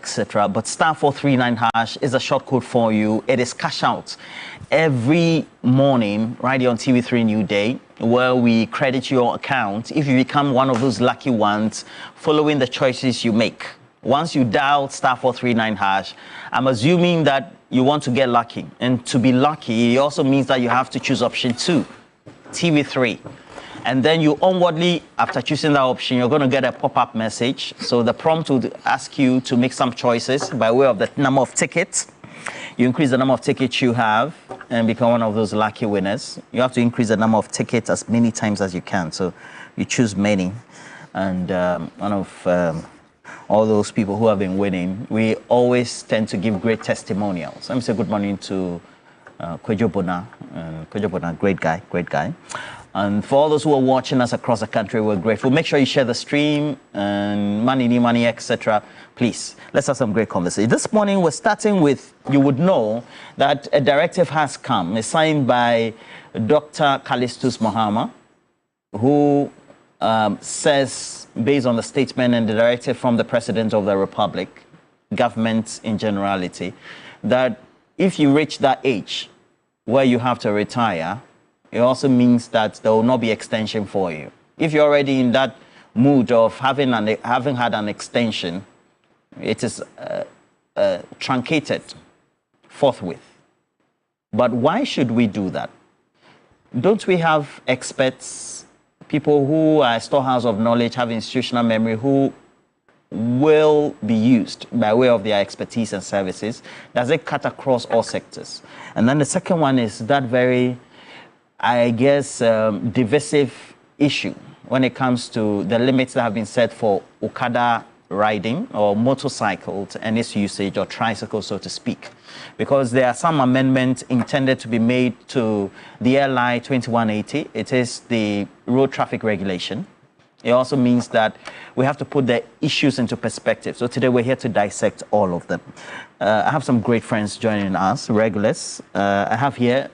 etc. But *439# is a short code for you. It is cash out every morning right here on TV3 New Day, where we credit your account if you become one of those lucky ones following the choices you make. Once you dial *439#, I'm assuming that you want to get lucky. And to be lucky, it also means that you have to choose option 2, TV3. And then you onwardly, after choosing that option, you're going to get a pop-up message. So the prompt will ask you to make some choices by way of the number of tickets. You increase the number of tickets you have and become one of those lucky winners. You have to increase the number of tickets as many times as you can. So you choose many. And one of all those people who have been winning, we always tend to give great testimonials. Let me say good morning to Kwejo Bona. Kwejo Bona, great guy. And for all those who are watching us across the country, we're grateful. Make sure you share the stream and money, etc. Please, let's have some great conversation. This morning, we're starting with, you would know that a directive has come. It's signed by Dr. Callistus Mahama, who says, based on the statement and the directive from the President of the Republic, government in generality, that if you reach that age where you have to retire, it also means that there will not be extension for you. If you're already in that mood of having had an extension, it is truncated forthwith. But why should we do that? Don't we have experts, people who are a storehouse of knowledge, have institutional memory, who will be used by way of their expertise and services? Does it cut across all sectors? And then the second one is that very, I guess, divisive issue when it comes to the limits that have been set for Okada riding or motorcycles and its usage, or tricycles, so to speak. Because there are some amendments intended to be made to the LI 2180. It is the road traffic regulation. It also means that we have to put the issues into perspective. So today we're here to dissect all of them. I have some great friends joining us, regulars. I have here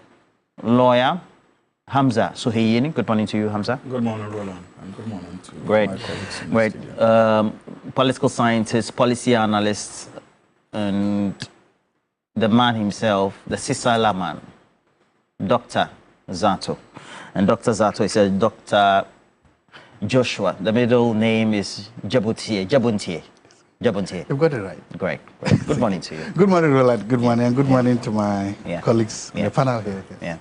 lawyer Hamza Suheyini. Good morning to you, Hamza. Good morning, Roland, and good morning to my colleagues in the studio. Political scientist, policy analyst, and the man himself, the Sisala man, Dr. Zato. And Dr. Zato is Dr. Joshua. The middle name is Jabuntie. You've got it right. Great. Good morning to you. Good morning, Roland. Good morning, and good morning to my colleagues in the panel here. Yeah.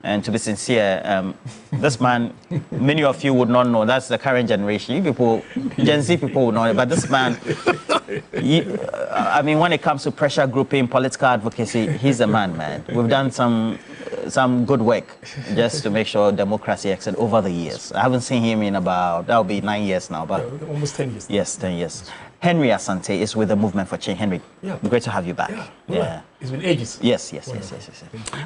And to be sincere, this man, many of you would not know. That's the current generation. You people, Gen Z people would know it. But this man, I mean, when it comes to pressure grouping, political advocacy, he's a man. We've done some good work just to make sure democracy excelled over the years. I haven't seen him in about, that'll be 9 years now. But almost 10 years. Yes, 10 years. Henry Asante is with the Movement for Change. Henry, great to have you back. Yeah. It's been ages. Yes.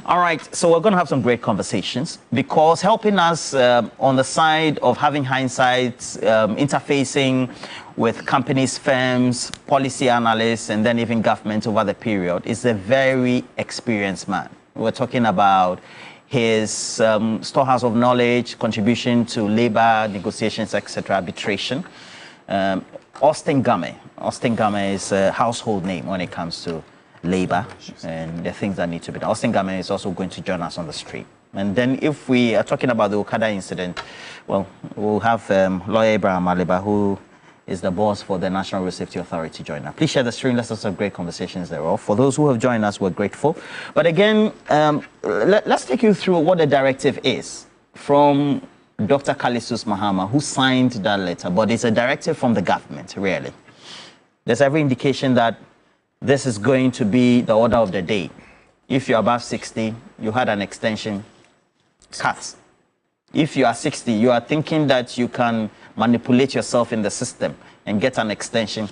All right, so we're going to have some great conversations, because helping us on the side of having hindsight, interfacing with companies, firms, policy analysts, and then even government over the period is a very experienced man. We're talking about his storehouse of knowledge, contribution to labor negotiations, etc., arbitration. Austin Game. Austin Game is a household name when it comes to labor and the things that need to be done. Austin Game is also going to join us on the stream. And then if we are talking about the Okada incident, well, we'll have lawyer Abraham Aliba, who is the boss for the National Road Safety Authority, join us. Please share the stream. Let's have some great conversations thereof. For those who have joined us, we're grateful. But again, let's take you through what the directive is from Dr. Callistus Mahama, who signed that letter, but it's a directive from the government, really. There's every indication that this is going to be the order of the day. If you're above 60, you had an extension, cut. If you are 60, you are thinking that you can manipulate yourself in the system and get an extension.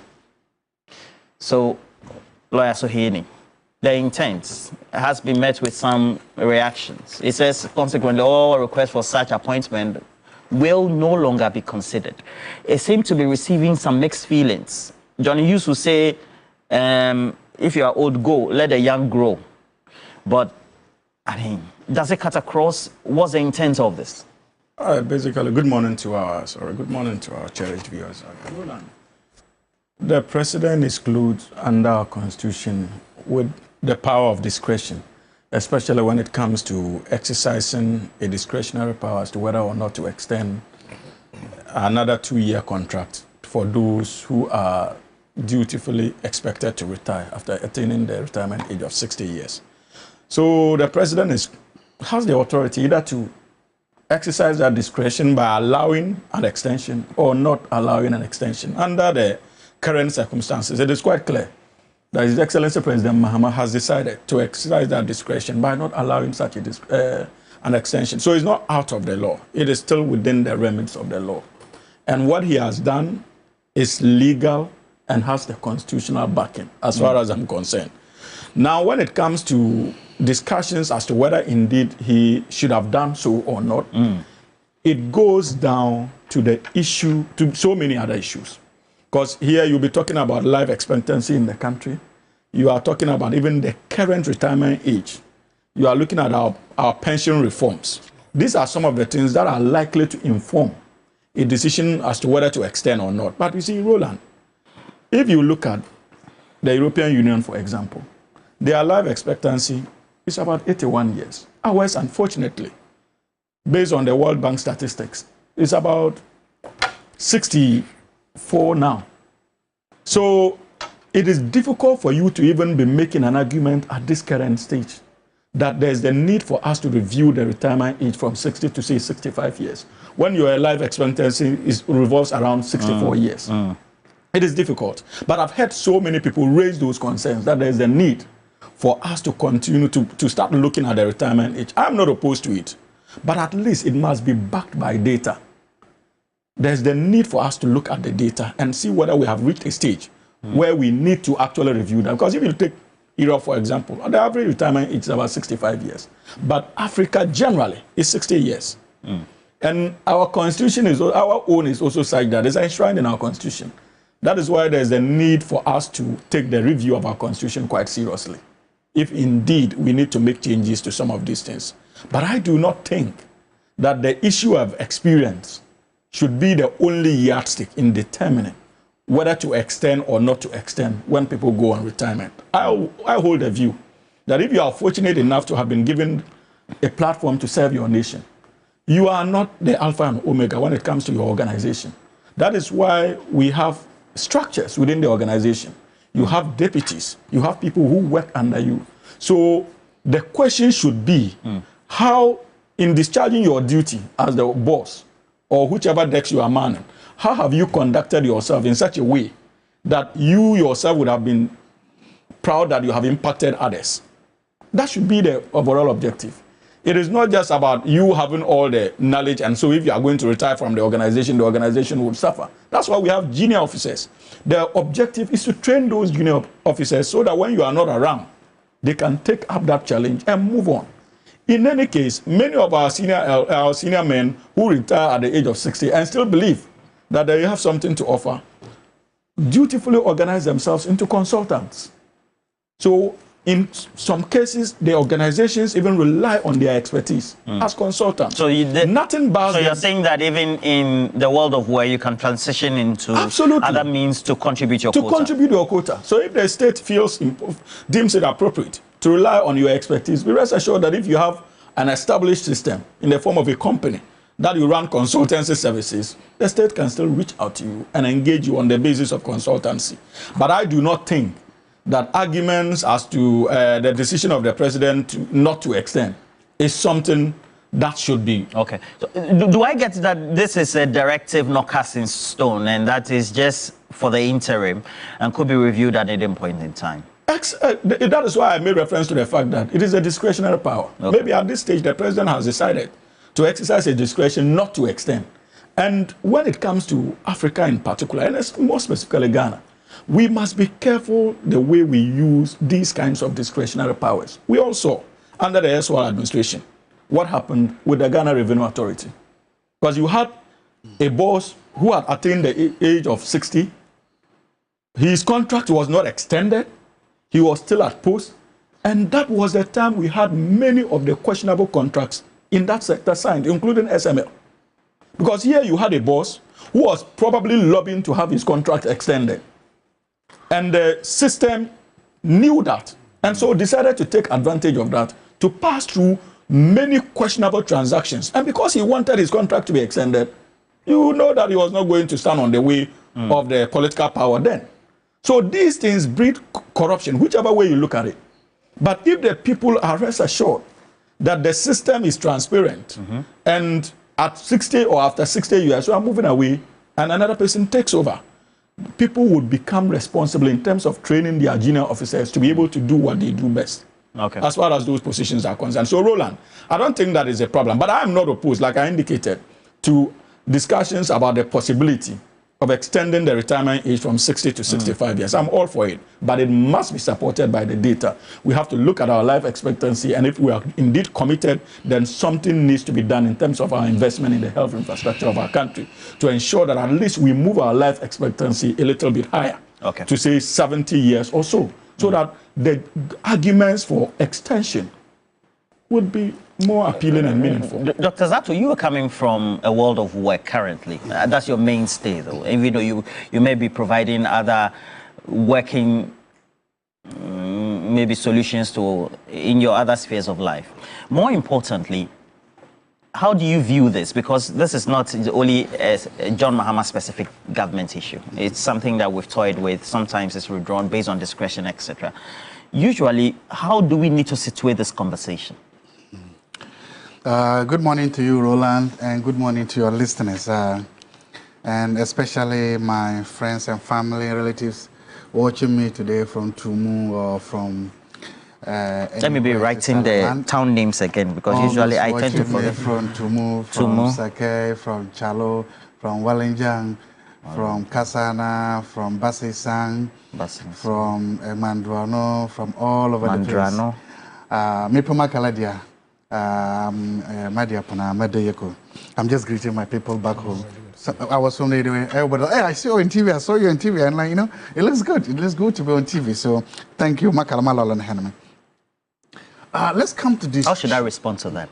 So, Lawyer Suheyini, the intent has been met with some reactions. It says, consequently, all requests for such appointment will no longer be considered. It seems to be receiving some mixed feelings. Johnny used to say, if you are old, go, let the young grow. But, I mean, does it cut across? What's the intent of this? Basically, good morning to our cherished viewers. The president is clothed under our constitution with the power of discretion, especially when it comes to exercising a discretionary power as to whether or not to extend another 2-year contract for those who are dutifully expected to retire after attaining the retirement age of 60 years. So the president has the authority either to exercise that discretion by allowing an extension or not allowing an extension. Under the current circumstances, it is quite clear that His Excellency President Mahama has decided to exercise that discretion by not allowing such an extension. So it's not out of the law. It is still within the remits of the law. And what he has done is legal and has the constitutional backing, as far as I'm concerned. Now, when it comes to discussions as to whether indeed he should have done so or not, it goes down to the issue, to so many other issues. Because here you'll be talking about life expectancy in the country. You are talking about even the current retirement age. You are looking at our pension reforms. These are some of the things that are likely to inform a decision as to whether to extend or not. But you see, Roland, if you look at the European Union, for example, their life expectancy is about 81 years. Ours, unfortunately, based on the World Bank statistics, is about 64 now. So it is difficult for you to even be making an argument at this current stage that there's the need for us to review the retirement age from 60 to, say, 65 years, when your life expectancy revolves around 64 years. It is difficult. But I've heard so many people raise those concerns that there's a need for us to continue to start looking at the retirement age. I'm not opposed to it, but at least it must be backed by data. There's the need for us to look at the data and see whether we have reached a stage where we need to actually review that. Because if you take Europe, for example, the average retirement age is about 65 years. But Africa generally is 60 years. And our constitution our own is also such that it's enshrined in our constitution. That is why there's a need for us to take the review of our constitution quite seriously, if indeed we need to make changes to some of these things. But I do not think that the issue of experience should be the only yardstick in determining whether to extend or not to extend when people go on retirement. I hold a view that if you are fortunate enough to have been given a platform to serve your nation, you are not the alpha and omega when it comes to your organization. That is why we have structures within the organization. You have deputies, you have people who work under you. So the question should be how, in discharging your duty as the boss or whichever decks you are manning, how have you conducted yourself in such a way that you yourself would have been proud that you have impacted others? That should be the overall objective. It is not just about you having all the knowledge, and so if you are going to retire from the organization will suffer. That's why we have junior officers. The objective is to train those junior officers so that when you are not around, they can take up that challenge and move on. In any case, many of our senior men who retire at the age of 60 and still believe that they have something to offer, dutifully organize themselves into consultants. So in some cases, the organizations even rely on their expertise as consultants. So nothing bad. So you're saying that even in the world of where you can transition into other means to contribute your quota. To contribute your quota. So if the state deems it appropriate to rely on your expertise, be rest assured that if you have an established system in the form of a company that you run consultancy services, the state can still reach out to you and engage you on the basis of consultancy. But I do not think that arguments as to the decision of the president not to extend is something that should be. Okay. So, do I get that this is a directive not cast in stone and that is just for the interim and could be reviewed at any point in time? That is why I made reference to the fact that it is a discretionary power. Okay. Maybe at this stage the president has decided to exercise a discretion not to extend. And when it comes to Africa in particular, and more specifically Ghana, we must be careful the way we use these kinds of discretionary powers. We all saw under the SWAL administration what happened with the Ghana Revenue Authority. Because you had a boss who had attained the age of 60. His contract was not extended. He was still at post. And that was the time we had many of the questionable contracts in that sector signed, including SML. Because here you had a boss who was probably lobbying to have his contract extended. And the system knew that. And so decided to take advantage of that to pass through many questionable transactions. And because he wanted his contract to be extended, you know that he was not going to stand on the way of the political power then. So these things breed corruption, whichever way you look at it. But if the people are rest assured that the system is transparent, and at 60 or after 60 years, you are moving away and another person takes over, people would become responsible in terms of training their junior officers to be able to do what they do best. Okay. As far as those positions are concerned. So, Roland, I don't think that is a problem, but I am not opposed, like I indicated, to discussions about the possibility of extending the retirement age from 60 to 65 years. I'm all for it, but it must be supported by the data. We have to look at our life expectancy, and if we are indeed committed, then something needs to be done in terms of our investment in the health infrastructure of our country to ensure that at least we move our life expectancy a little bit higher, to say 70 years or so, so that the arguments for extension would be more appealing and meaningful. Dr. Zato, you are coming from a world of work currently. That's your mainstay, though. Even though you may be providing other working maybe solutions to in your other spheres of life. More importantly, how do you view this? Because this is not only a John Mahama specific government issue. It's something that we've toyed with. Sometimes it's withdrawn based on discretion, etc. Usually, how do we need to situate this conversation? Good morning to you, Roland, and good morning to your listeners, and especially my friends and family relatives watching me today from Tumu or from... Let me be writing the town names again, because usually I tend to forget. From Tumu, from Sake, from Chalo, from Wallinjang, from Kasana, from Basisang, from Mandrano, from all over the place. Mipoma Kaladia. I'm just greeting my people back home. So I was from the way, everybody, hey, I saw you on TV, I saw you on TV, and like, you know, it looks good. It looks good to be on TV. So thank you, Makala. Let's come to this. How should I respond to that?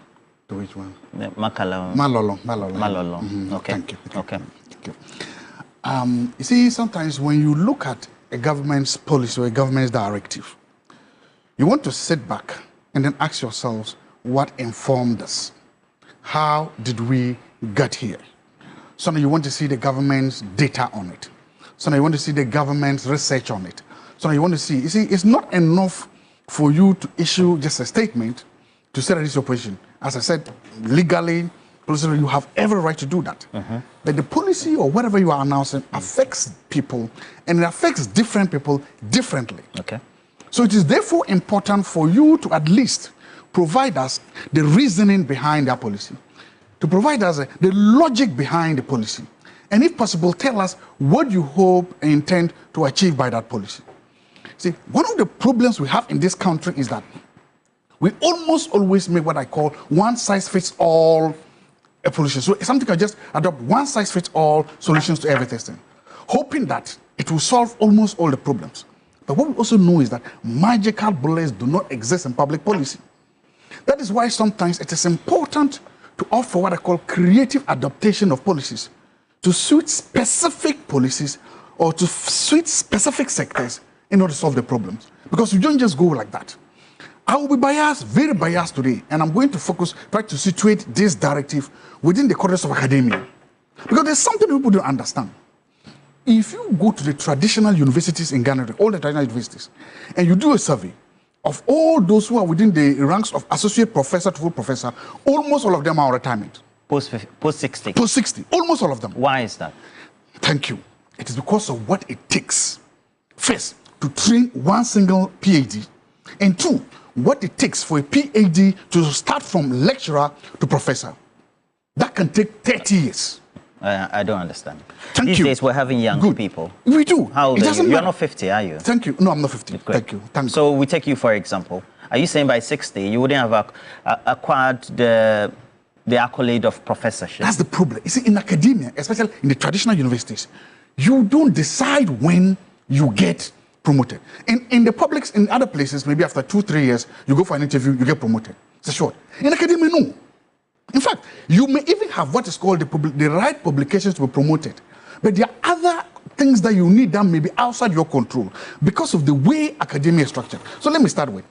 To which one? Makala. Malolo. Okay. Thank you. Okay. Thank you. You see, sometimes when you look at a government's policy or a government's directive, you want to sit back and then ask yourselves, what informed us? How did we get here? So now you want to see the government's data on it. So now you want to see the government's research on it. So now you want to see, you see, it's not enough for you to issue just a statement to say that it's your position. As I said, legally, politically, you have every right to do that. But the policy or whatever you are announcing affects people, and it affects different people differently. Okay. So it is therefore important for you to at least provide us the reasoning behind that policy, to provide us the logic behind the policy, and if possible, tell us what you hope and intend to achieve by that policy. See, one of the problems we have in this country is that we almost always make what I call one-size-fits-all a policy. So something can just adopt one-size-fits-all solutions to everything, hoping that it will solve almost all the problems. But what we also know is that magical bullets do not exist in public policy. That is why sometimes it is important to offer what I call creative adaptation of policies to suit specific policies or to suit specific sectors in order to solve the problems. Because you don't just go like that. I will be biased, very biased today, and I'm going to try to situate this directive within the corridors of academia. Because there's something people don't understand. If you go to the traditional universities in Ghana, all the traditional universities, and you do a survey of all those who are within the ranks of associate professor to full professor, almost all of them are on retirement. Post 60. Post 60, almost all of them. Why is that? Thank you. It is because of what it takes. First, to train one single PhD, and two, what it takes for a PhD to start from lecturer to professor. That can take 30 years. I don't understand. Thank These you. days we're having young people. We do. How old are you? You're not 50, are you? Thank you. No, I'm not 50. Great. Thank you. Thank so we take you for example. Are you saying by 60 you wouldn't have acquired the accolade of professorship? That's the problem. You see, in academia, especially in the traditional universities, you don't decide when you get promoted. In the publics, in other places, maybe after 2-3 years, you go for an interview, you get promoted. It's short. In academia, no. In fact, you may even have what is called the right publications to be promoted. But there are other things that you need that may be outside your control because of the way academia is structured. So let me start with,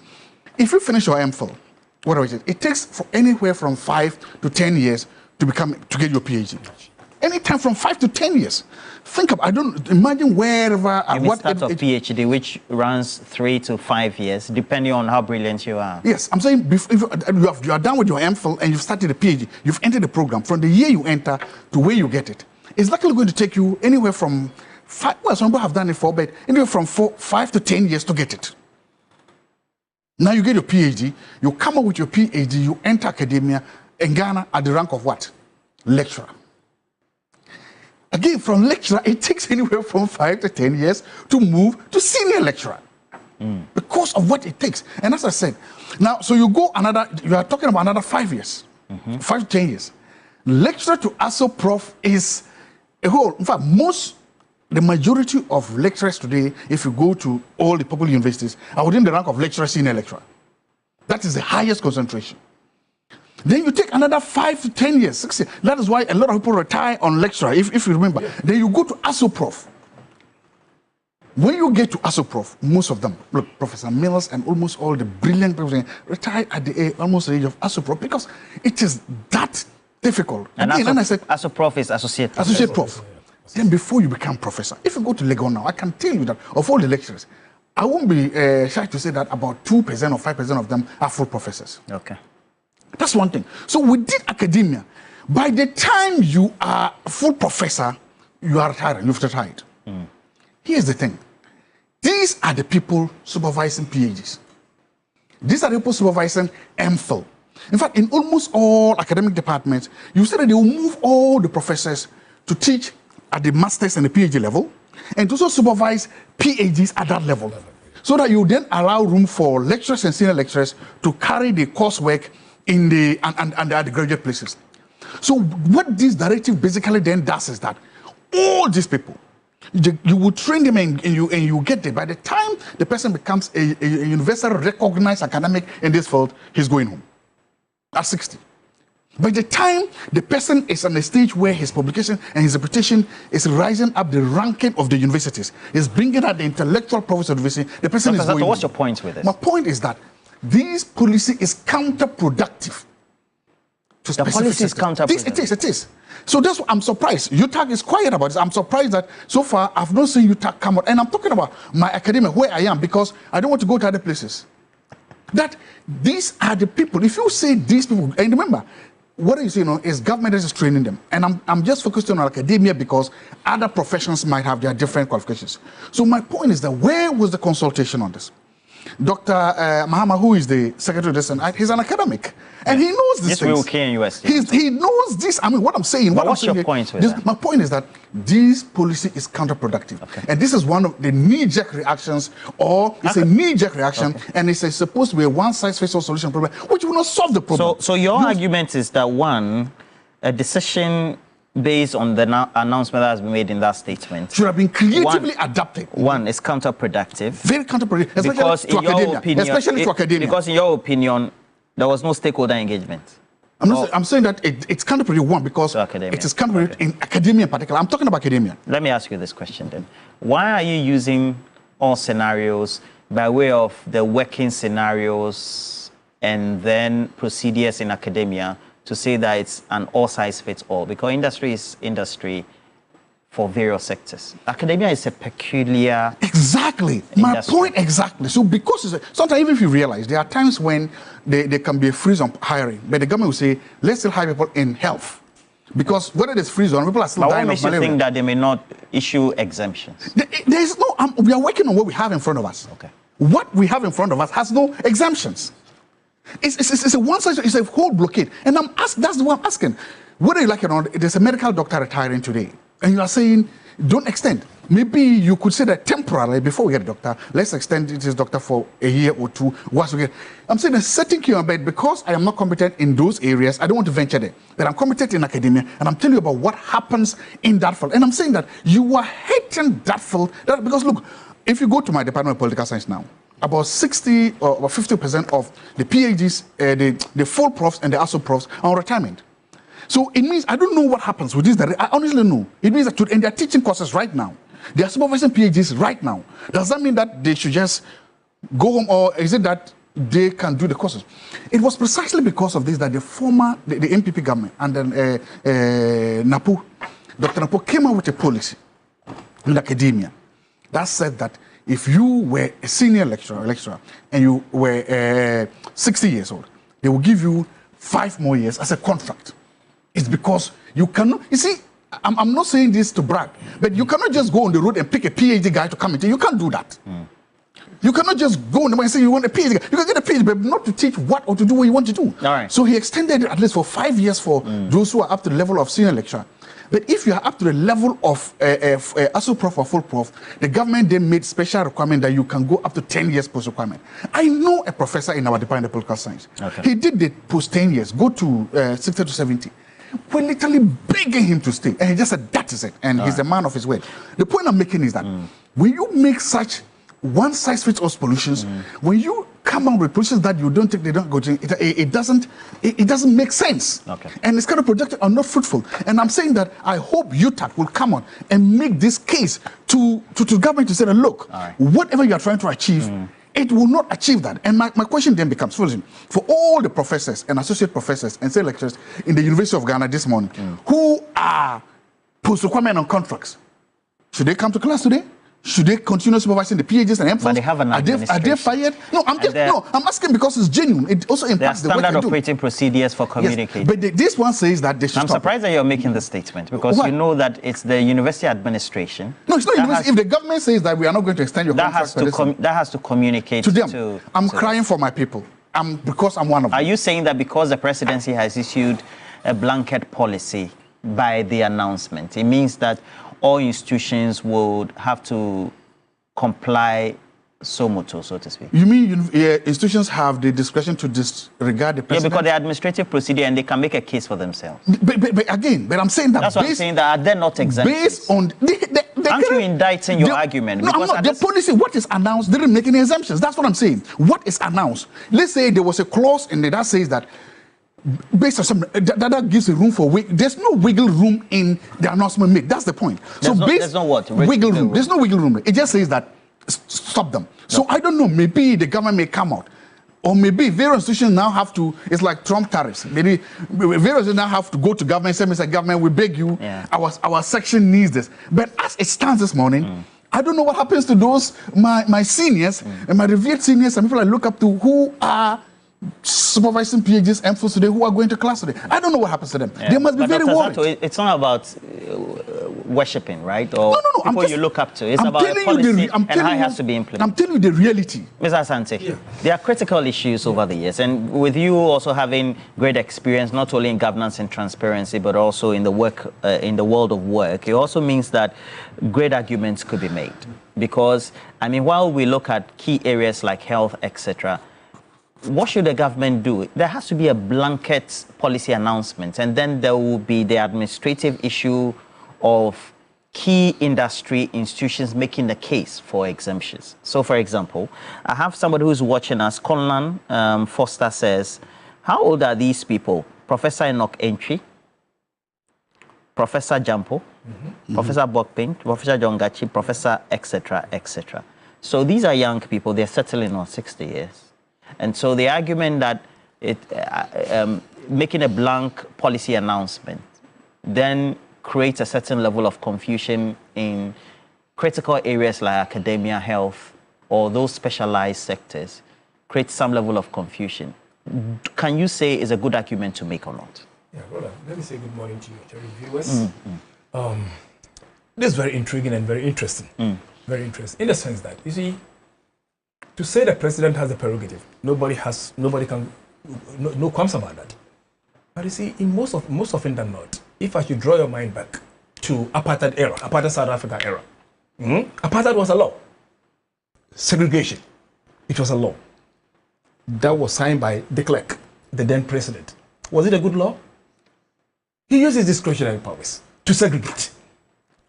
if you finish your MPhil, whatever it takes anywhere from 5 to 10 years to get your PhD. Anytime from 5 to 10 years. Think of, imagine wherever. You may start a PhD, which runs 3 to 5 years, depending on how brilliant you are. Yes, I'm saying if you are done with your MPhil and you've started a PhD, you've entered the program. From the year you enter to where you get it, it's likely going to take you anywhere from 5, well, some people have done it for, but anywhere from 5 to 10 years to get it. Now you get your PhD, you come up with your PhD, you enter academia in Ghana at the rank of what? Lecturer. Again, from lecturer, it takes anywhere from 5 to 10 years to move to senior lecturer because of what it takes. And as I said, now, so you are talking about another 5 years, 5 to 10 years. Lecturer to ASO prof is a whole, in fact, the majority of lecturers today, if you go to all the popular universities, are within the rank of lecturer, senior lecturer. That is the highest concentration. Then you take another 5 to 10 years, 6 years. That is why a lot of people retire on lecturer, if you remember. Yeah. Then you go to ASO prof. When you get to ASO prof, most of them, look, Professor Mills and almost all the brilliant people retire at the almost age of ASO prof because it is that difficult. And again, I said, ASO prof is associate. Associate prof. Then before you become professor, if you go to Legon now, I can tell you that of all the lecturers, I won't be shy to say that about 2% or 5% of them are full professors. Okay. That's one thing. So within academia, by the time you are a full professor, you are retired, you've retired. Here's the thing. These are the people supervising PhDs. These are the people supervising MPhil. In fact, in almost all academic departments, you say that they will move all the professors to teach at the master's and the PhD level, and to also supervise PhDs at that level, so that you then allow room for lecturers and senior lecturers to carry the coursework in the at the graduate places. So what this directive basically then does is that all these people, you will train them and you get there. By the time the person becomes a universal recognized academic in this field, he's going home at 60. By the time the person is on a stage where his publication and his reputation is rising up the ranking of the universities, is bringing out the intellectual profits of the university, the person is going. What's your point with this? My point is that this policy is counterproductive. The policy is counterproductive. It is. So that's what I'm surprised. UTAG is quiet about this. I'm surprised that so far I've not seen UTAG come out. And I'm talking about my academia, where I am, because I don't want to go to other places. That these are the people. If you say these people, and remember, what you say, is government that is training them. And I'm just focusing on academia because other professions might have their different qualifications. So my point is that where was the consultation on this? Dr. Mahama, who is the secretary of this, he's an academic, and he knows this. He knows this. I mean, what I'm saying. What's your point with that? My point is that this policy is counterproductive, and this is one of the knee-jerk reactions, or it's a knee-jerk reaction, and it's supposed to be a one-size-fits-all solution problem, which will not solve the problem. So your argument is that a decision based on the announcement that has been made in that statement should have been creatively adapted. One is counterproductive. Very counterproductive, especially to academia. Because in your opinion, there was no stakeholder engagement. I'm saying that it's counterproductive, one, because it is counterproductive in academia in particular. I'm talking about academia. Let me ask you this question then. Why are you using all scenarios by way of the working scenarios and then procedures in academia to say that it's an all-size-fits-all? Because industry is industry for various sectors. Academia is a peculiar industry. My point exactly. So because sometimes even if you realize, there are times when there can be a freeze on hiring, but the government will say, let's still hire people in health. Because whether there's freeze on, people are still dying of malaria. But what makes you think that they may not issue exemptions? There's no, we are working on what we have in front of us. Okay. What we have in front of us has no exemptions. It's a one-size, it's a whole blockade. And that's what I'm asking. Whether you like it or not, there's a medical doctor retiring today, and you are saying, don't extend. Maybe you could say that temporarily, before we get a doctor, let's extend this doctor for a year or two. Once we get, I'm saying a setting queue on bed, because I am not competent in those areas, I don't want to venture there. But I'm competent in academia, and I'm telling you about what happens in that field. And I'm saying that you are hating that field, because look, if you go to my Department of Political Science now, about 60 or about 50% of the PhDs, the full profs and the ASO profs are on retirement. So it means, I don't know what happens with this. I honestly know. It means that, and they're teaching courses right now. They are supervising PhDs right now. Does that mean that they should just go home, or is it that they can do the courses? It was precisely because of this that the MPP government and then Napu, Dr. Napu came out with a policy in academia that said that if you were a senior lecturer and you were 60 years old, they will give you 5 more years as a contract. It's because you cannot, you see, I'm not saying this to brag, but you cannot just go on the road and pick a PhD guy to come into. You can't do that. You cannot just go on the way and say you want a PhD guy. You can get a PhD, but not to teach what or to do what you want to do. All right. So he extended it at least for 5 years for those who are up to the level of senior lecturer. But if you are up to the level of ASU prof or full prof, the government then made special requirement that you can go up to 10 years post requirement. I know a professor in our department of political science. Okay. He did the post 10 years, go to 60 to 70. We're literally begging him to stay. And he just said, that is it. And he's a man of his word. The point I'm making is that when you make such one-size-fits-all solutions, when you come out with positions that you don't think they don't go to, it doesn't make sense. Okay. And it's kind of productive or not fruitful. And I'm saying that I hope UTAC will come on and make this case to government to say that, look, whatever you are trying to achieve, it will not achieve that. And my question then becomes, for all the professors and associate professors and senior lecturers in the University of Ghana this morning who are post-requirement on contracts, should they come to class today? Should they continue supervising the PhDs and MPhils? But they have an administration. Are they fired? No, I'm asking because it's genuine. It also impacts the work they do. Standard operating procedures for communicating. Yes, but this one says that they should I'm surprised that you're making the statement, because you know that it's the university administration. No, it's not university. If the government says that we are not going to extend your contract, that has to communicate to them. I'm crying for my people. Because I'm one of them. Are you saying that because the presidency has issued a blanket policy by the announcement, it means that all institutions would have to comply so to speak? You mean institutions have the discretion to disregard the president? Yeah, because the administrative procedure, and they can make a case for themselves. But again, I'm saying that... That's what I'm saying, that are they not exempt? Based on... Aren't you indicting your argument? No, I'm not. The policy, what is announced, didn't make any exemptions. That's what I'm saying. What is announced? Let's say there was a clause in there that says that based on some that gives a room for there's no wiggle room in the announcement made. That's the point. There's no what? Wiggle room. There's no wiggle room. It just says that stop them. So I don't know. Maybe the government may come out, or maybe various institutions now have to. It's like Trump tariffs. Maybe various institutions now have to go to government and say, "Mr. Government, we beg you. Our section needs this." But as it stands this morning, I don't know what happens to those my seniors and my revered seniors and people I look up to who are supervising PhDs, MPhils today, who are going to class today. I don't know what happens to them. They must be very worried. It's not about worshipping, right? Or no. People you look up to. It's about a policy and how it has to be implemented. I'm telling you the reality. Mr. Asante, there are critical issues over the years, and with you also having great experience, not only in governance and transparency, but also in the work, in the world of work, it also means that great arguments could be made. Because, I mean, while we look at key areas like health, etc., what should the government do? There has to be a blanket policy announcement, and then there will be the administrative issue of key industry institutions making the case for exemptions. So, for example, I have somebody who's watching us. Conlan Foster says, how old are these people? Professor Enoch Entry, Professor Jampo, Professor Bokpin, Professor Jongachi, Professor etc., etc. So these are young people. They're settling on 60 years. And so the argument that making a blank policy announcement then creates a certain level of confusion in critical areas like academia, health, or those specialized sectors, creates some level of confusion. Can you say is a good argument to make or not? Yeah, Roland, let me say good morning to you, to your viewers. This is very intriguing and very interesting. Very interesting in the sense that, you see, to say the president has a prerogative, nobody can, no qualms about that. But you see, in most often than not, if I should draw your mind back to apartheid era, apartheid South Africa era, apartheid was a law. Segregation, it was a law. That was signed by de Klerk, the then president. Was it a good law? He used his discretionary powers to segregate.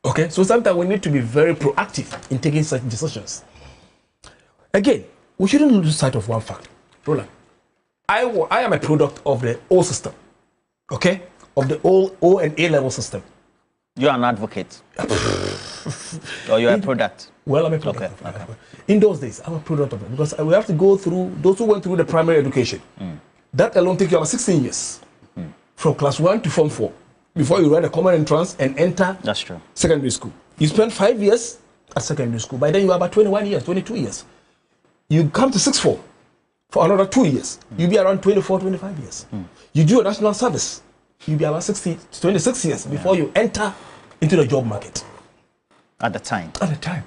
Okay, so sometimes we need to be very proactive in taking such decisions. Again, we shouldn't lose sight of one fact. Roland, I am a product of the old system, okay? Of the old O and A level system. You're an advocate. Or you're a product? Well, I'm a product of it. In those days, I'm a product of it because we have to go through, those who went through the primary education, that alone takes you about 16 years from class 1 to form 4 before you write a common entrance and enter secondary school. You spend 5 years at secondary school. By then, you are about 21 years, 22 years. You come to 6th form for another 2 years. You'll be around 24, 25 years. You do a national service. You'll be about 26 years before you enter into the job market. At the time. At the time.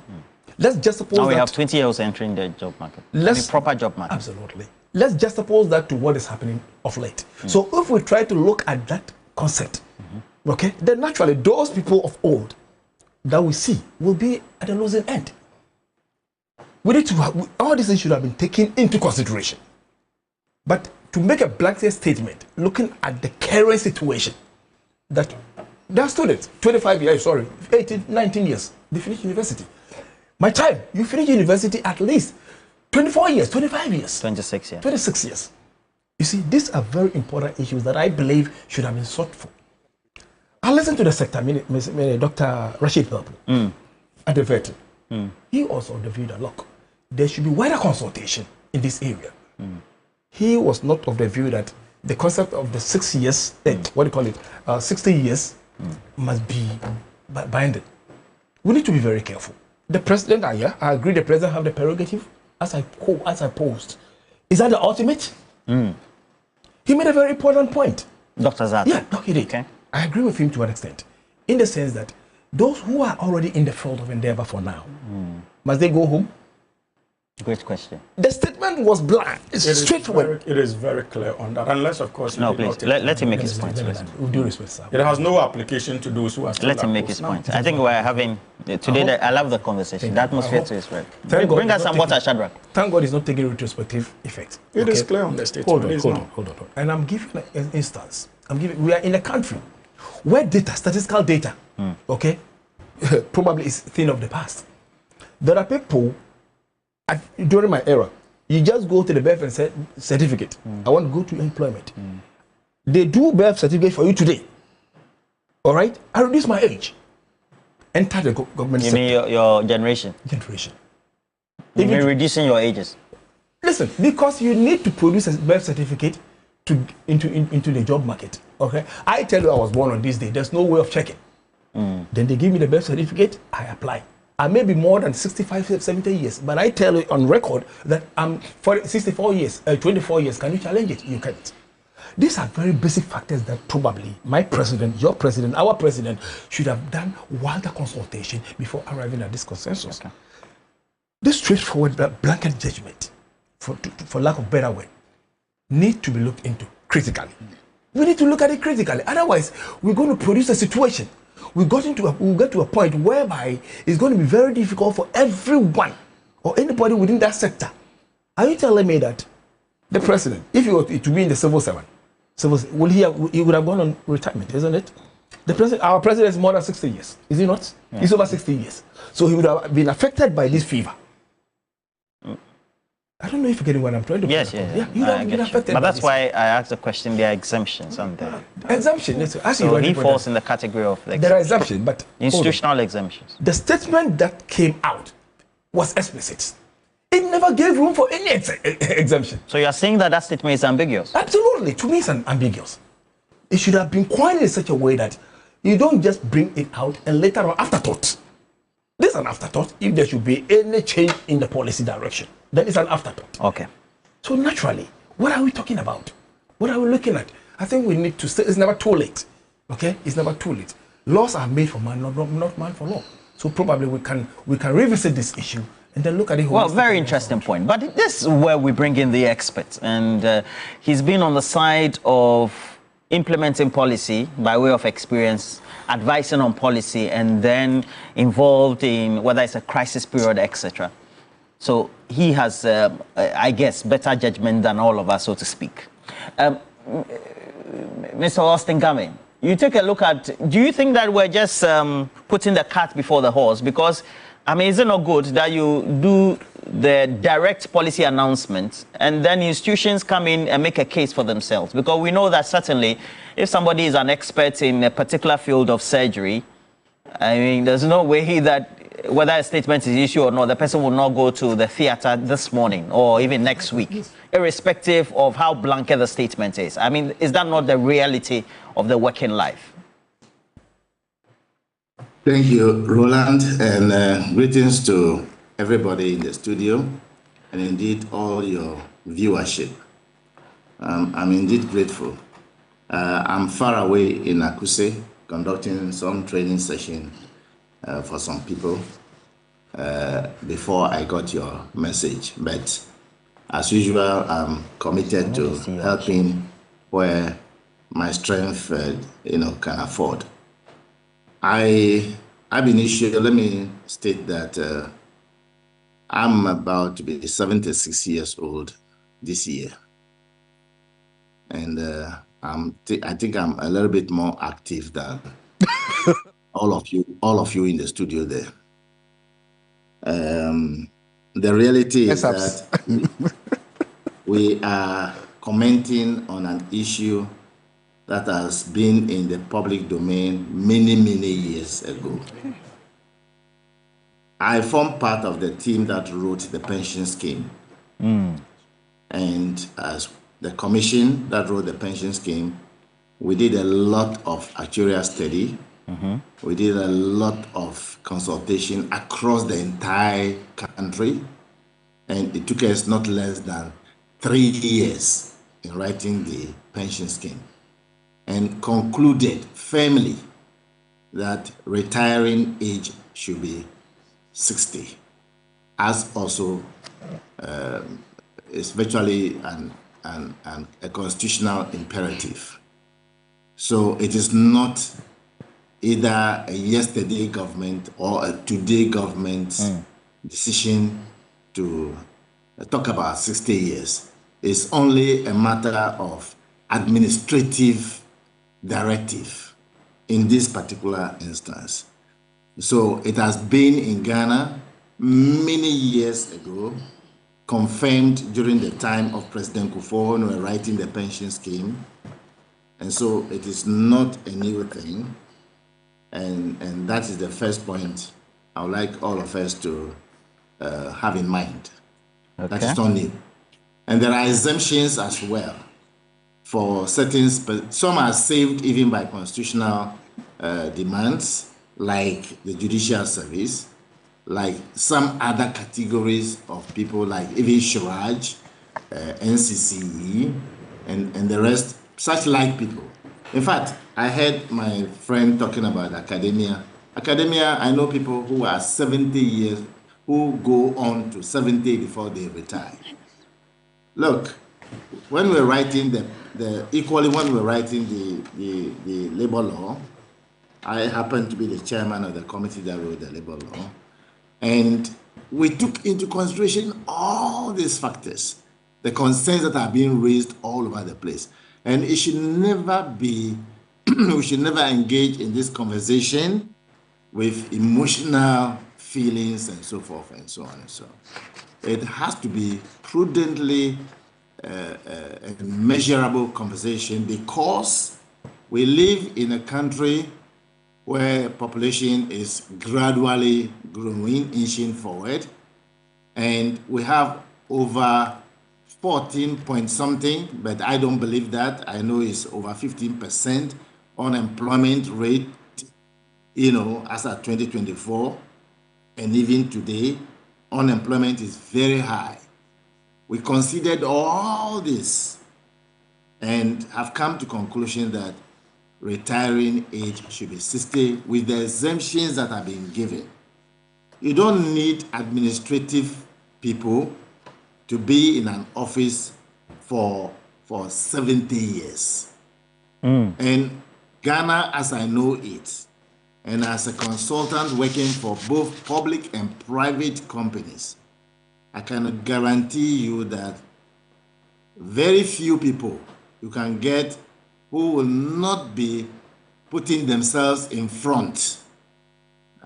Let's just suppose now we have 20 years entering the job market. Proper job market. Absolutely. Let's just suppose that to what is happening of late. So if we try to look at that concept, okay, then naturally those people of old that we see will be at the losing end. We need to have, all these things should have been taken into consideration. But to make a blanket statement, looking at the current situation, that there are students, 25 years, 18, 19 years, they finish university. My time, you finish university at least 24 years, 25 years. 26 years. 26 years. You see, these are very important issues that I believe should have been sought for. I listened to the sector, Dr. Rashid Purple, at the veteran. He also of the view that, look, there should be wider consultation in this area. He was not of the view that the concept of the 6 years, 60 years, must be binding. We need to be very careful. The president, I agree, the president have the prerogative, as I posed. Is that the ultimate? He made a very important point. Dr. Zata. Yeah, no, he did. Okay. I agree with him to an extent, in the sense that those who are already in the field of endeavor for now, must they go home? Great question. The statement was blunt. It's straightforward. It is very clear on that, unless, of course, no, please let him make his point. With due respect, sir. It has no application to those who are still. Let him make his point. I think we're having today. I love the conversation. The atmosphere is right. Bring us some water, Shadrach. Thank God, it's not taking retrospective effect. It is clear on the statement. Hold on. And I'm giving an instance. We are in a country where statistical data, probably is a thing of the past. There are people. During my era, you just go to the birth certificate. I want to go to employment. They do birth certificate for you today. All right? I reduce my age. Enter the government sector. You mean your generation? Generation. You mean reducing your ages? Listen, because you need to produce a birth certificate into the job market. Okay? I tell you I was born on this day. There's no way of checking. Then they give me the birth certificate, I apply. I may be more than 65, 70 years, but I tell you on record that I'm 64 years, 24 years. Can you challenge it? You can't. These are very basic factors that probably my president, your president, our president should have done wider consultation before arriving at this consensus. Okay. This straightforward blanket judgment, for lack of better word, need to be looked into critically. We need to look at it critically. Otherwise, we're going to produce a situation. We'll get to a point whereby it's going to be very difficult for everyone or anybody within that sector. Are you telling me that the president, if he were to be in the civil servant, he would have gone on retirement, isn't it? Our president is more than 60 years, is he not? Yeah. He's over 60 years. So he would have been affected by this fever. I don't know if you're getting what I'm trying to Yes. But that's why I asked the question, there are exemptions, aren't there? Exemption, so he falls in the category of the there are exemptions, but institutional exemptions. The statement that came out was explicit. It never gave room for any exemption. So you are saying that statement is ambiguous? Absolutely. To me, it's ambiguous. It should have been coined in such a way that you don't just bring it out and later on afterthought. This is an afterthought. If there should be any change in the policy direction, then it's an afterthought. Okay. So naturally, what are we talking about? What are we looking at? I think we need to say it's never too late. Okay? It's never too late. Laws are made for man, not man for law. So probably we can revisit this issue and then look at it. Well, very interesting point. But this is where we bring in the experts. And he's been on the side of implementing policy by way of experience, advising on policy, and then involved in whether it's a crisis period, etc. So he has, I guess, better judgment than all of us, so to speak. Mr. Austin Gamin, you take a look at, do you think that we're just putting the cart before the horse? Because, I mean, is it not good that you do the direct policy announcement and then institutions come in and make a case for themselves? Because we know that certainly if somebody is an expert in a particular field of surgery, I mean, there's no way that whether a statement is issued or not, the person will not go to the theater this morning or even next week, irrespective of how blanket the statement is. I mean, is that not the reality of the working life? Thank you, Roland, and greetings to everybody in the studio, and indeed all your viewership. I'm indeed grateful. I'm far away in Akuse, conducting some training session for some people before I got your message. But as usual, I'm committed to helping where my strength, can afford. I've been issued, let me state that I'm about to be 76 years old this year. And I think I'm a little bit more active than all of you in the studio there. The reality is that we are commenting on an issue that has been in the public domain many, many years ago. I formed part of the team that wrote the pension scheme. And as the commission that wrote the pension scheme, we did a lot of actuarial study. We did a lot of consultation across the entire country. And it took us not less than 3 years in writing the pension scheme, and concluded firmly that retiring age should be 60, as also is virtually a constitutional imperative. So it is not either a yesterday government or a today government's decision to talk about 60 years. It's only a matter of administrative directive in this particular instance. So it has been in Ghana many years ago, confirmed during the time of President Kufuor when we were writing the pension scheme. And so it is not a new thing. And that is the first point I would like all of us to have in mind. Okay. That is not new. And there are exemptions as well for certain, some are saved even by constitutional demands, like the judicial service, like some other categories of people, like even Shiraj, NCCE, and the rest, such like people. In fact, I heard my friend talking about academia. Academia, I know people who are 70 years, who go on to 70 before they retire. Look, when we're writing when we're writing the labor law, I happen to be the chairman of the committee that wrote the labor law, and we took into consideration all these factors, the concerns that are being raised all over the place. And it should never be, we should never engage in this conversation with emotional feelings and so forth and so on and so on. It has to be prudently a measurable conversation, because we live in a country where population is gradually growing, inching forward, and we have over 14 point something, but I don't believe that. I know it's over 15% unemployment rate, as at 2024, and even today, unemployment is very high. We considered all this and have come to conclusion that retiring age should be 60 with the exemptions that have been given. You don't need administrative people to be in an office for 70 years. And Ghana, as I know it, and as a consultant working for both public and private companies, I can guarantee you that very few people you can get who will not be putting themselves in front.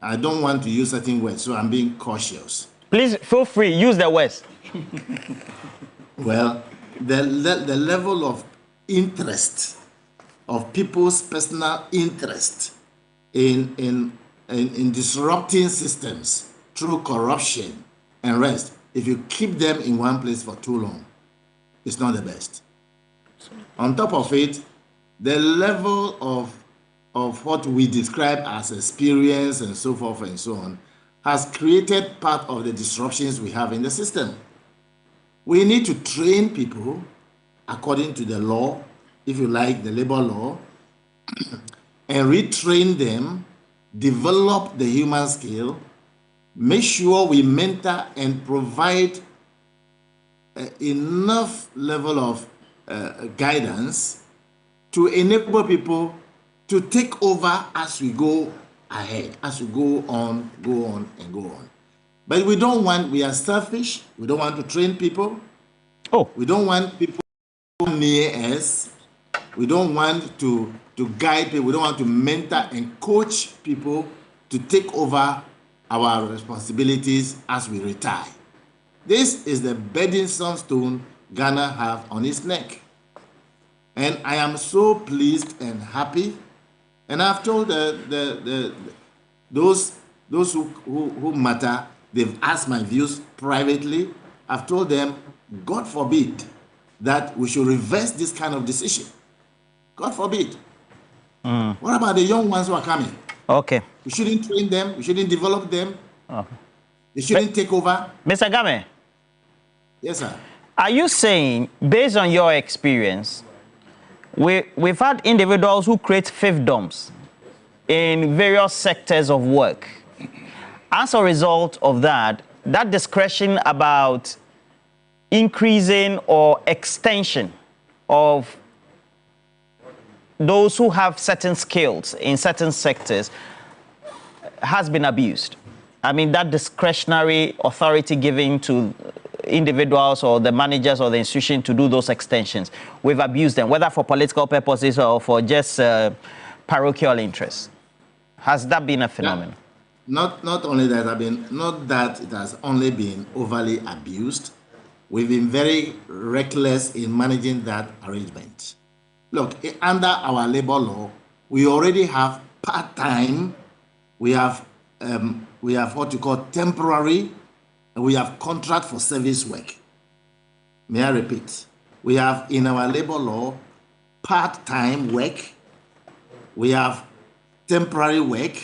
I don't want to use certain words, so I'm being cautious. Please feel free, use the words. Well, the level of interest, of people's personal interest in in disrupting systems through corruption and rest, if you keep them in one place for too long, it's not the best. On top of it, the level of what we describe as experience and so forth and so on has created part of the disruptions we have in the system. We need to train people according to the law, if you like, the labor law, and retrain them, develop the human skill, make sure we mentor and provide enough level of guidance to enable people to take over as we go ahead, as we go on, and go on. But we are selfish. We don't want to train people. Oh. We don't want people near us. We don't want to guide people. We don't want to mentor and coach people to take over our responsibilities as we retire. This is the burdensome stone Ghana have on its neck. And I am so pleased and happy. And I've told those who matter, they've asked my views privately. I've told them, God forbid that we should reverse this kind of decision. God forbid. What about the young ones who are coming? Okay. We shouldn't train them. We shouldn't develop them. Okay. They shouldn't take over. Mr. Game. Yes, sir. Are you saying, based on your experience, we've had individuals who create fiefdoms in various sectors of work? As a result of that, that discretion about increasing or extension of those who have certain skills in certain sectors has been abused. I mean, that discretionary authority given to individuals or the managers or the institution to do those extensions, we've abused them, whether for political purposes or for just parochial interests. Has that been a phenomenon? Not only that, not that it has only been overly abused. We've been very reckless in managing that arrangement. Look, under our labor law, we already have part-time, we have what you call temporary, and we have contract for service work. May I repeat? We have in our labor law part-time work, we have temporary work,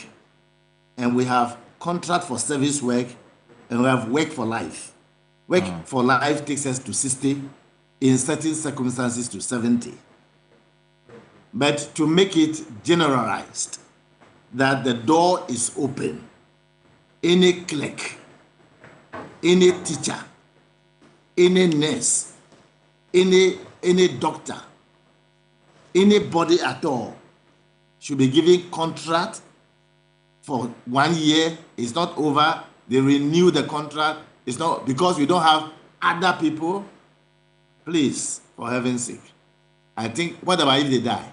and we have contract for service work, and we have work for life. Work for life takes us to 60, in certain circumstances to 70. But to make it generalized, that the door is open, any clerk, any teacher, any nurse, any doctor, anybody at all should be given contract for 1 year. It's not over. They renew the contract. It's not because we don't have other people. Please, for heaven's sake. I think, what about if they die?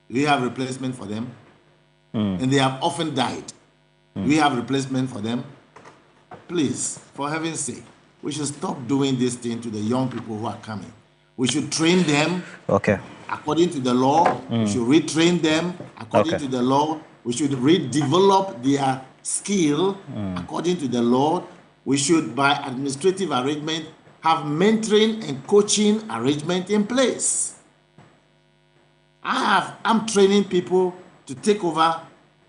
We have replacement for them. And they have often died. We have replacement for them. Please, for heaven's sake, we should stop doing this thing to the young people who are coming. We should train them according to the law. We should retrain them according to the law. We should redevelop their skill according to the law. We should, by administrative arrangement, have mentoring and coaching arrangement in place. I'm training people to take over.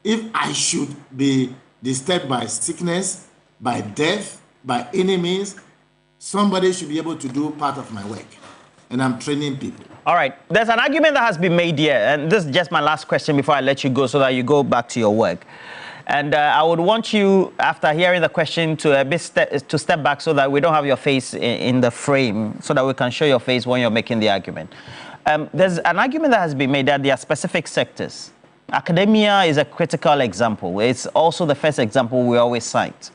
If I should be disturbed by sickness, by death, by any means, somebody should be able to do part of my work. And I'm training people. All right. There's an argument that has been made here, and this is just my last question before I let you go so that you go back to your work. And I would want you, after hearing the question, to step back so that we don't have your face in the frame, so that we can show your face when you're making the argument. There's an argument that has been made that there are specific sectors. Academia is a critical example. It's also the first example we always cite.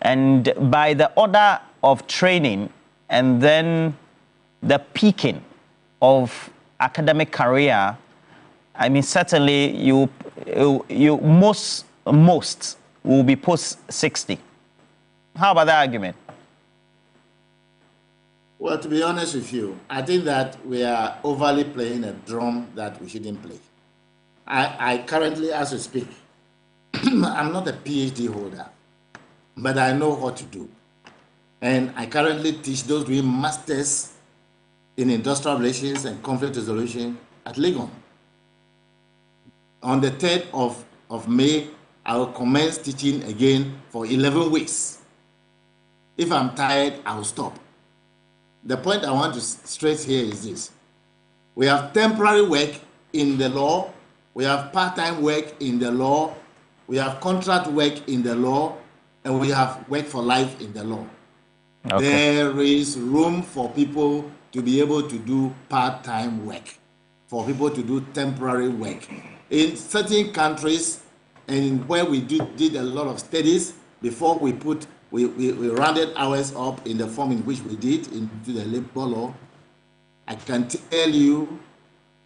And by the order of training and then the peaking of academic career, I mean, certainly most will be post 60. How about that argument? Well, to be honest with you, I think that we are overly playing a drum that we shouldn't play. I currently, as we speak, I'm not a PhD holder, but I know what to do. And I currently teach those doing masters in industrial relations and conflict resolution at Legon. On the 3rd of May, I will commence teaching again for 11 weeks. If I'm tired, I will stop. The point I want to stress here is this. We have temporary work in the law. We have part-time work in the law. We have contract work in the law. And we have work for life in the law. Okay. There is room for people to be able to do part-time work, for people to do temporary work. In certain countries, and where we did a lot of studies before we rounded hours up in the form in which we did into the labor law, I can tell you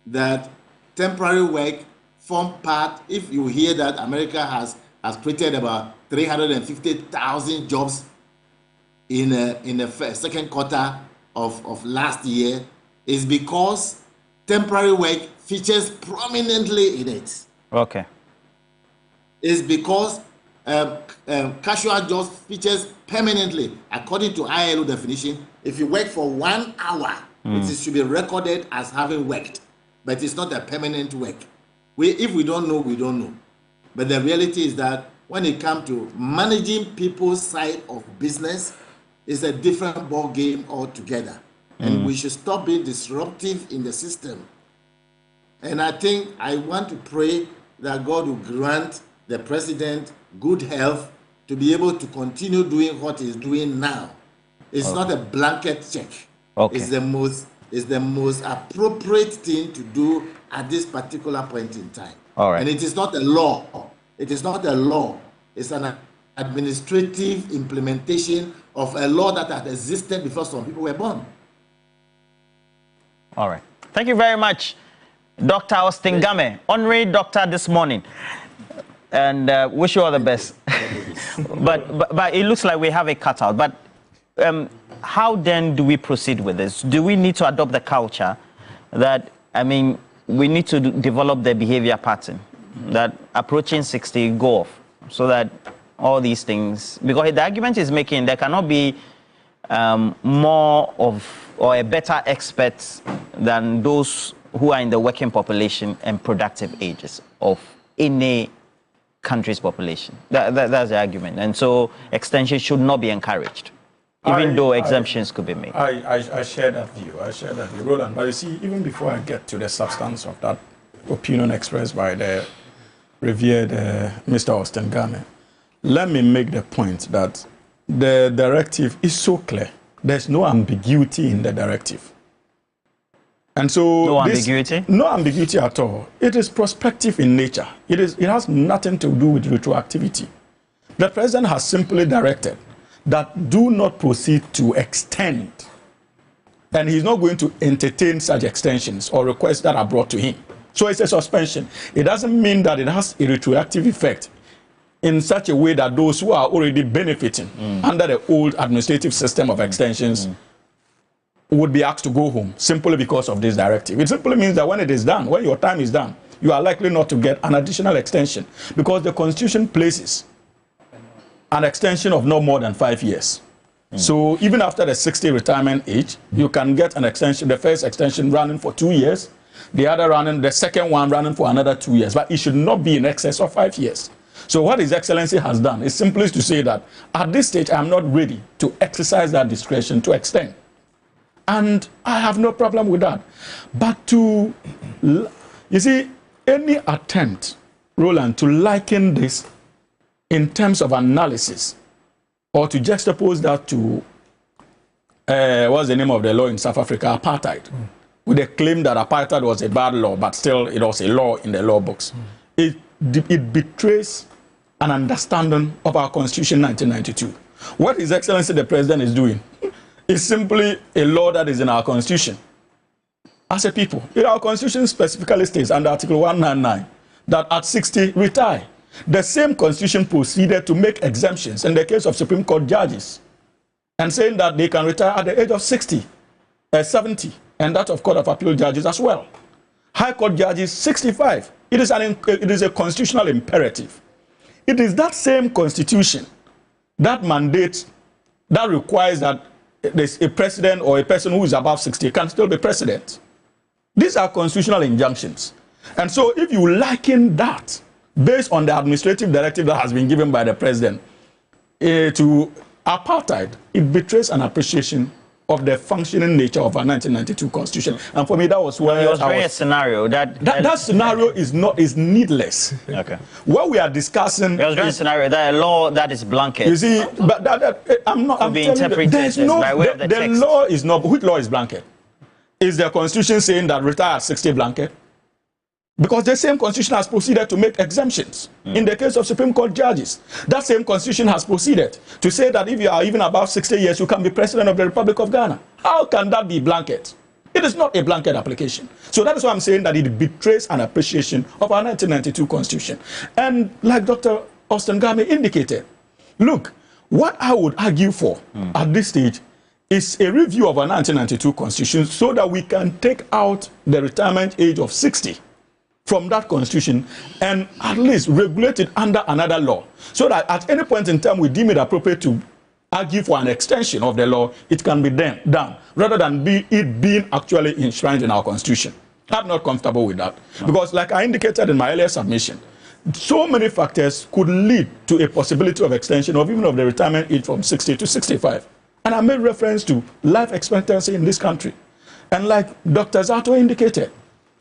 that temporary work form part. If you hear that America has created about 350,000 jobs in the second quarter of last year, is because temporary work features prominently in it. Okay. It's because casual jobs features permanently. According to ILO definition, if you work for 1 hour, it should be recorded as having worked, but it's not a permanent work. If we don't know, we don't know. But the reality is that when it comes to managing people's side of business, it's a different ball game altogether. And we should stop being disruptive in the system. And I think I want to pray that God will grant the president good health to be able to continue doing what he's doing now. It's not a blanket check. Okay. It's the most appropriate thing to do at this particular point in time. All right. And it is not a law. It is not a law. It's an administrative implementation of a law that had existed before some people were born. All right. Thank you very much, Dr. Austin Game, honorary doctor this morning. And wish you all the best. but it looks like we have a cutout. But how then do we proceed with this? Do we need to adopt the culture that, I mean, we need to develop the behavior pattern that approaching 60 go off, so that all these things, because the argument is making there cannot be more of or a better experts than those who are in the working population and productive ages of any country's population. That's the argument. And so extension should not be encouraged, even though exemptions could be made. I share that view. I share that view, Roland. But you see, even before I get to the substance of that opinion expressed by the revered Mr. Austin Game, let me make the point that the directive is so clear. There's no ambiguity in the directive. And so no ambiguity? No ambiguity at all. It is prospective in nature. It has nothing to do with retroactivity. The president has simply directed that do not proceed to extend. And he's not going to entertain such extensions or requests that are brought to him. So it's a suspension. It doesn't mean that it has a retroactive effect in such a way that those who are already benefiting under the old administrative system of extensions would be asked to go home simply because of this directive. It simply means that when it is done, when your time is done, you are likely not to get an additional extension, because the Constitution places an extension of no more than 5 years. So even after the 60 retirement age, you can get an extension, the first extension running for 2 years, the second one running for another 2 years, but it should not be in excess of 5 years. So what His Excellency has done is simply to say that at this stage, I am not ready to exercise that discretion to extend. And I have no problem with that. But you see, any attempt, Roland, to liken this in terms of analysis, or to juxtapose that to, what's the name of the law in South Africa, apartheid, with a claim that apartheid was a bad law, but still it was a law in the law books. It betrays an understanding of our Constitution 1992. What His Excellency the President is doing is simply a law that is in our Constitution. As a people, our Constitution specifically states under Article 199 that at 60, retire. The same Constitution proceeded to make exemptions in the case of Supreme Court judges, and saying that they can retire at the age of 60, 70, and that of Court of Appeal judges as well. High Court judges, 65. It is a constitutional imperative. it is that same constitution that mandates, that requires that there's a president or a person who is above 60 can still be president. These are constitutional injunctions. And so if you liken that based on the administrative directive that has been given by the president to apartheid, it betrays an appreciation of the functioning nature of our 1992 constitution. And for me, that was where it was a scenario that scenario is needless. Okay. What we are discussing is a scenario that a law that is blanket. You see, but I'm telling you, there's no, the law is not, which law is blanket? Is the constitution saying that retire at 60 blanket? Because the same constitution has proceeded to make exemptions in the case of Supreme Court judges. That same constitution has proceeded to say that if you are even above 60 years, you can be president of the Republic of Ghana. How can that be blanket? It is not a blanket application. So that is why I'm saying that it betrays an appreciation of our 1992 constitution. And like Dr. Austin Game indicated, look, what I would argue for at this stage is a review of our 1992 constitution so that we can take out the retirement age of 60 from that constitution and at least regulate it under another law, so that at any point in time we deem it appropriate to argue for an extension of the law, it can be done, rather than it being actually enshrined in our constitution. I'm not comfortable with that, because like I indicated in my earlier submission, so many factors could lead to a possibility of extension of even of the retirement age from 60 to 65. And I made reference to life expectancy in this country. And like Dr. Zato indicated,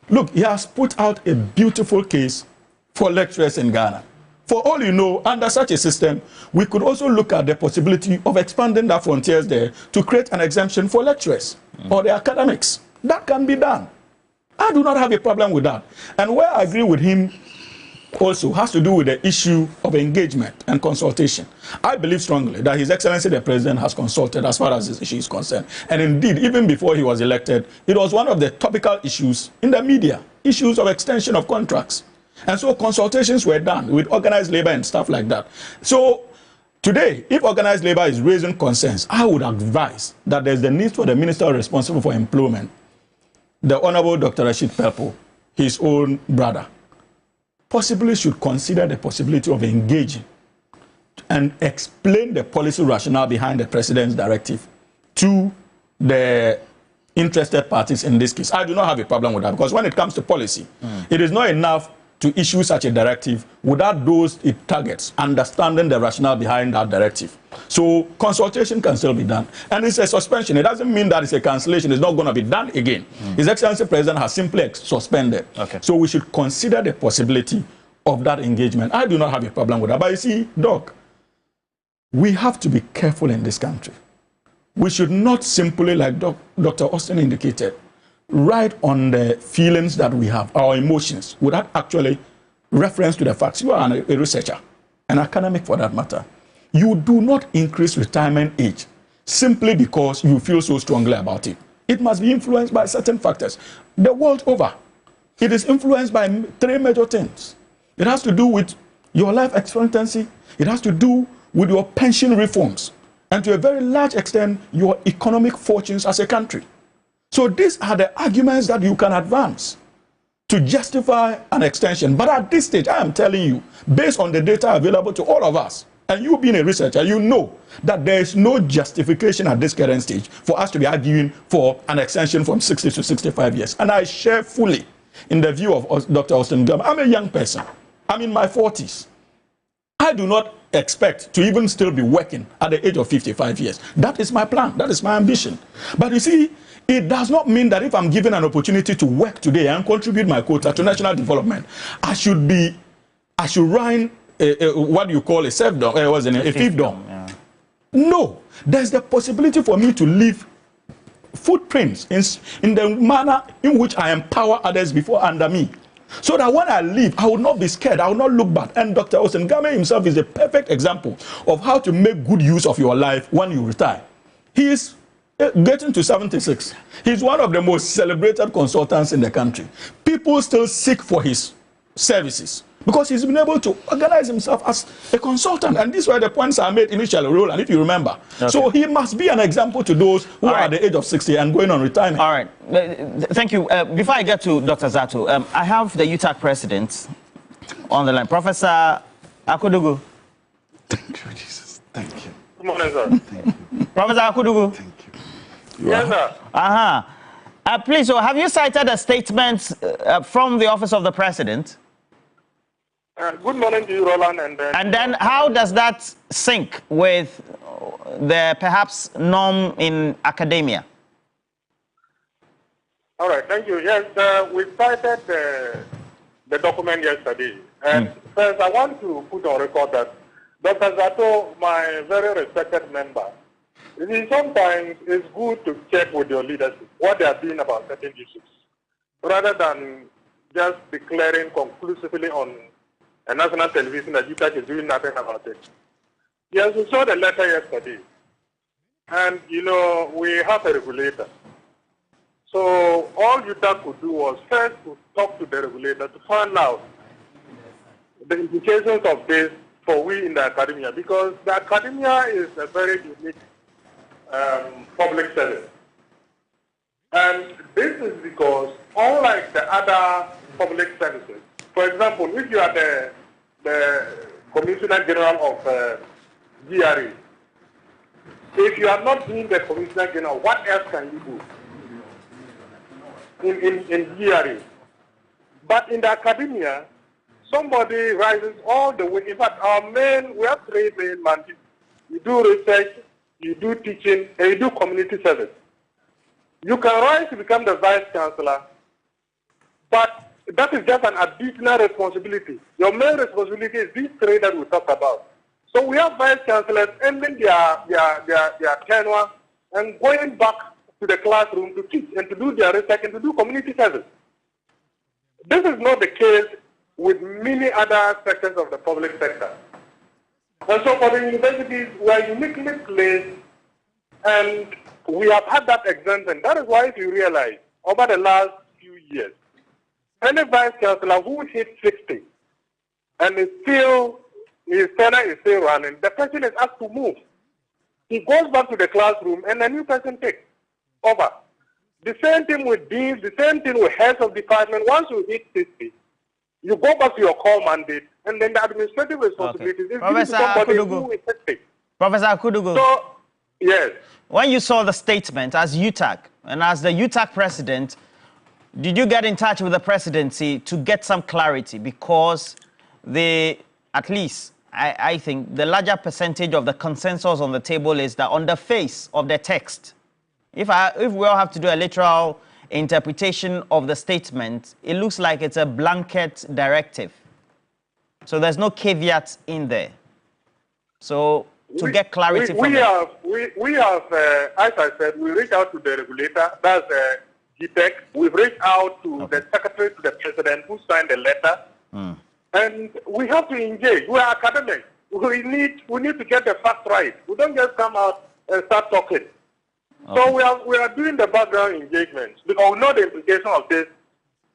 look, he has put out a beautiful case for lecturers in Ghana. For all you know, under such a system, we could also look at the possibility of expanding the frontiers there to create an exemption for lecturers or the academics. That can be done. I do not have a problem with that. And where I agree with him also has to do with the issue of engagement and consultation. I believe strongly that His Excellency the President has consulted as far as this issue is concerned. And indeed, even before he was elected, it was one of the topical issues in the media, issues of extension of contracts. And so consultations were done with organized labor and stuff like that. So today, if organized labor is raising concerns, I would advise that there's the need for the minister responsible for employment, the Honorable Dr. Rashid Pelpo, his own brother, possibly should consider the possibility of engaging and explain the policy rationale behind the president's directive to the interested parties in this case. I do not have a problem with that, because when it comes to policy, it is not enough to issue such a directive without those it targets understanding the rationale behind that directive. So consultation can still be done. And it's a suspension. It doesn't mean that it's a cancellation. It's not going to be done again. His Excellency President has simply suspended. Okay. So we should consider the possibility of that engagement. I do not have a problem with that. But you see, Doc, we have to be careful in this country. We should not simply, like Dr. Austin indicated, write on the feelings that we have, our emotions, without actually reference to the facts. You are a researcher, an academic for that matter. You do not increase retirement age simply because you feel so strongly about it. It must be influenced by certain factors. The world over, it is influenced by three major things. It has to do with your life expectancy. It has to do with your pension reforms. And to a very large extent, your economic fortunes as a country. So these are the arguments that you can advance to justify an extension. But at this stage, I am telling you, based on the data available to all of us, and you being a researcher, you know that there is no justification at this current stage for us to be arguing for an extension from 60 to 65 years. And I share fully in the view of Dr. Austin Gum. I'm a young person. I'm in my 40s. I do not expect to even still be working at the age of 55 years. That is my plan. That is my ambition. But you see, it does not mean that if I'm given an opportunity to work today and contribute my quota to national development, I should run what you call a serfdom, a fiefdom. Yeah. No, there's the possibility for me to leave footprints in the manner in which I empower others before under me. So that when I leave, I will not be scared. I will not look back. And Dr. Austin Game himself is a perfect example of how to make good use of your life when you retire. He is getting to 76. He's one of the most celebrated consultants in the country. People still seek for his services because he's been able to organize himself as a consultant. And these were the points I made initially, Roland, if you remember. Okay. So he must be an example to those who are at the age of 60 and going on retirement. All right. Thank you. Before I get to Dr. Zato, I have the UTAC president on the line, Professor Akudugu. Thank you, Jesus. Thank you. Good morning, sir. Thank you. Professor Akudugu. Thank you. Yes, sir. Please, so have you cited a statement from the office of the president? Good morning to you, Roland. And then how does that sync with the perhaps norm in academia? All right, thank you. Yes, we cited the document yesterday. And first, I want to put on record that Dr. Zato, my very respected member, sometimes it's good to check with your leadership what they are doing about certain issues, rather than just declaring conclusively on a national television that UTAC is doing nothing about it. Yes, we saw the letter yesterday. And, you know, we have a regulator. So all UTAC could do was first to talk to the regulator to find out the implications of this for we in the academia, because the academia is a very unique public service. And this is because, unlike the other public services, for example, if you are the Commissioner General of GRE, if you are not being the Commissioner General, what else can you do in GRE? But in the academia, somebody rises all the way. In fact, we have three main mandates. You do research, you do teaching, and you do community service. You can rise to become the Vice Chancellor, but that is just an additional responsibility. Your main responsibility is these three that we talked about. So we have Vice Chancellors ending their tenure and going back to the classroom to teach and to do their research and to do community service. This is not the case with many other sectors of the public sector. And so for the universities, we are uniquely placed, and we have had that exemption. That is why, if you realize, over the last few years, any Vice Chancellor who hits 60 and is still, his tenure is still running, the person is asked to move. He goes back to the classroom and a new person takes over. The same thing with deans, the same thing with heads of department. Once you hit 60, you go back to your core mandate, and then the administrative responsibilities is given to somebody who is 60. Professor Akudugu. So, yes. When you saw the statement as UTAC and as the UTAC president, did you get in touch with the presidency to get some clarity? Because at least I think the larger percentage of the consensus on the table is that on the face of the text, if we all have to do a literal interpretation of the statement, it looks like it's a blanket directive. So there's no caveats in there. So to get clarity from as I said, we reached out to the regulator, that's GTEC. We've reached out to the secretary to the president who signed the letter. And we have to engage. We are academics. We need to get the facts right. We don't just come out and start talking. So we are doing the background engagements because we know the implication of this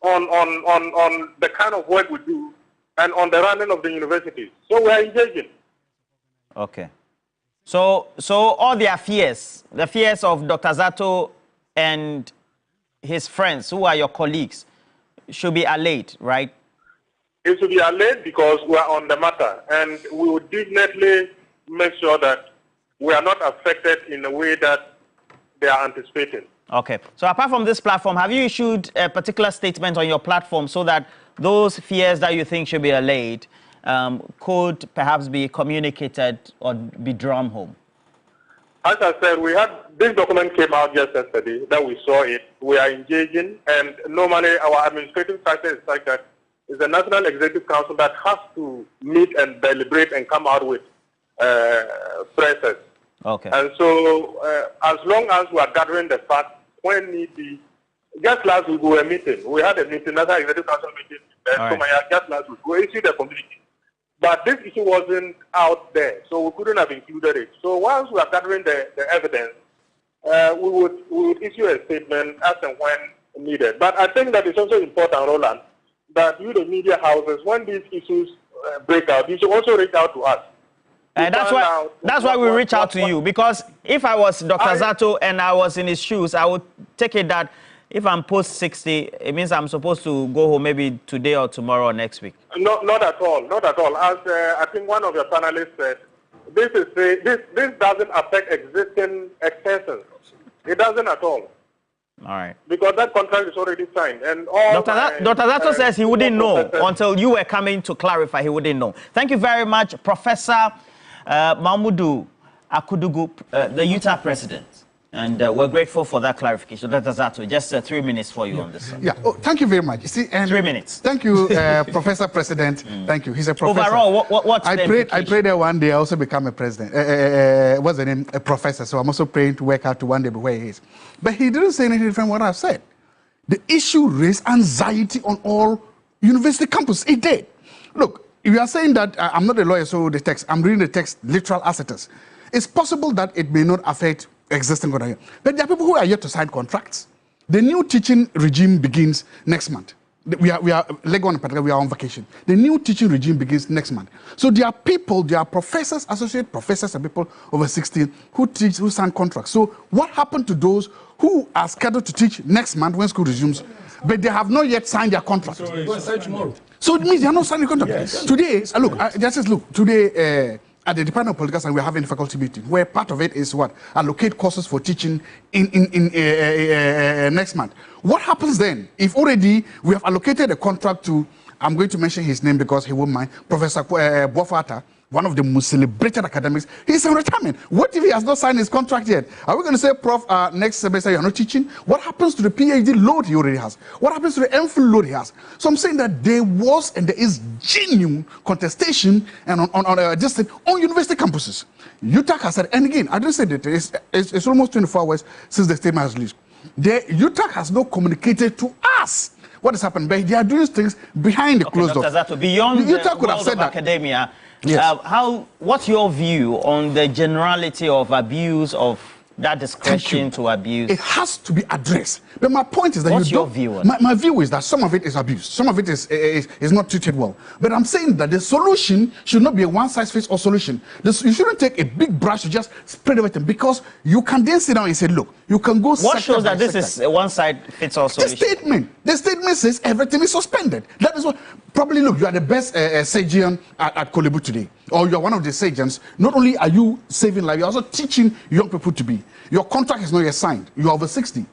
on the kind of work we do and on the running of the universities. So we are engaging. Okay. So all their fears, the fears of Dr. Zato and his friends, who are your colleagues, should be allayed, right? It should be allayed because we are on the matter, and we will definitely make sure that we are not affected in a way that they are anticipating. Okay. So apart from this platform, have you issued a particular statement on your platform so that those fears that you think should be allayed could perhaps be communicated or be drawn home? As I said, this document came out just yesterday, that we saw it. We are engaging, and normally our administrative structure is like that. It's the National Executive Council that has to meet and deliberate and come out with presses. Okay. And so, as long as we are gathering the facts, when need be, just last week we were meeting. We had a meeting, National Executive Council meeting, just last week. We issued a communique. But this issue wasn't out there, so we couldn't have included it. So once we are gathering the evidence, we would issue a statement as and when needed. But I think that it's also important, Roland, that you, the media houses, when these issues break out, you should also reach out to us. That's why we reach out to you, because if I was Dr. Zato and I was in his shoes, I would take it that If I'm post 60, it means I'm supposed to go home maybe today or tomorrow or next week. No, not at all. Not at all. As I think one of your panelists said, this doesn't affect existing extensions. It doesn't at all. All right. Because that contract is already signed. And all Dr. Zato says he wouldn't know until you were coming to clarify. He wouldn't know. Thank you very much, Professor Mahmudu Akudugu, the Utah president. And we're grateful for that clarification. Dr. Zato, just 3 minutes for you on this. Yeah, thank you very much. You see, and 3 minutes. Thank you, Professor President. Thank you. He's a professor. Overall, what's I prayed that one day I also become a president. What's the name? A professor. So I'm also praying to work out to one day be where he is. But he didn't say anything from what I've said. The issue raised anxiety on all university campuses. It did. Look, if you are saying that I'm not a lawyer, so the text, I'm reading the text literal as it is. It's possible that it may not affect existing contracts. But there are people who are yet to sign contracts. The new teaching regime begins next month. We are Lego in particular, we are on vacation. The new teaching regime begins next month. So there are people, there are professors, associate professors and people over 16 who teach, who sign contracts. So what happened to those who are scheduled to teach next month when school resumes, but they have not yet signed their contract? Go and sign tomorrow. So it means they are not signing contract. Yes. Today, today, at the Department of Political Science, we're having a faculty meeting where part of it is what? Allocate courses for teaching in next month. What happens then if already we have allocated a contract to, I'm going to mention his name because he won't mind, Professor Bofata, one of the most celebrated academics. He's in retirement. What if he has not signed his contract yet? Are we going to say, Prof, next semester you're not teaching? What happens to the PhD load he already has? What happens to the MPhil load he has? So I'm saying that there was and there is genuine contestation and on university campuses. UTAC has said, and again, I didn't say that it's almost 24 hours since the statement has released. UTAC has not communicated to us what has happened, but they are doing things behind the closed doors. Beyond the world of academia, yes. What's your view on the generality of abuse of that discretion to abuse? It has to be addressed. But my point is that what's your view on my view is that some of it is abuse. Some of it is not treated well. But I'm saying that the solution should not be a one-size-fits-all solution. You shouldn't take a big brush to just spread everything, because you can then sit down and say, look, you can go. What shows that this is a one-size-fits-all solution? The statement says everything is suspended. That is what. Probably, look, you are the best surgeon at Kolebu today, or you are one of the surgeons. Not only are you saving lives, you're also teaching young people to be. Your contract is not yet signed. You are over 60.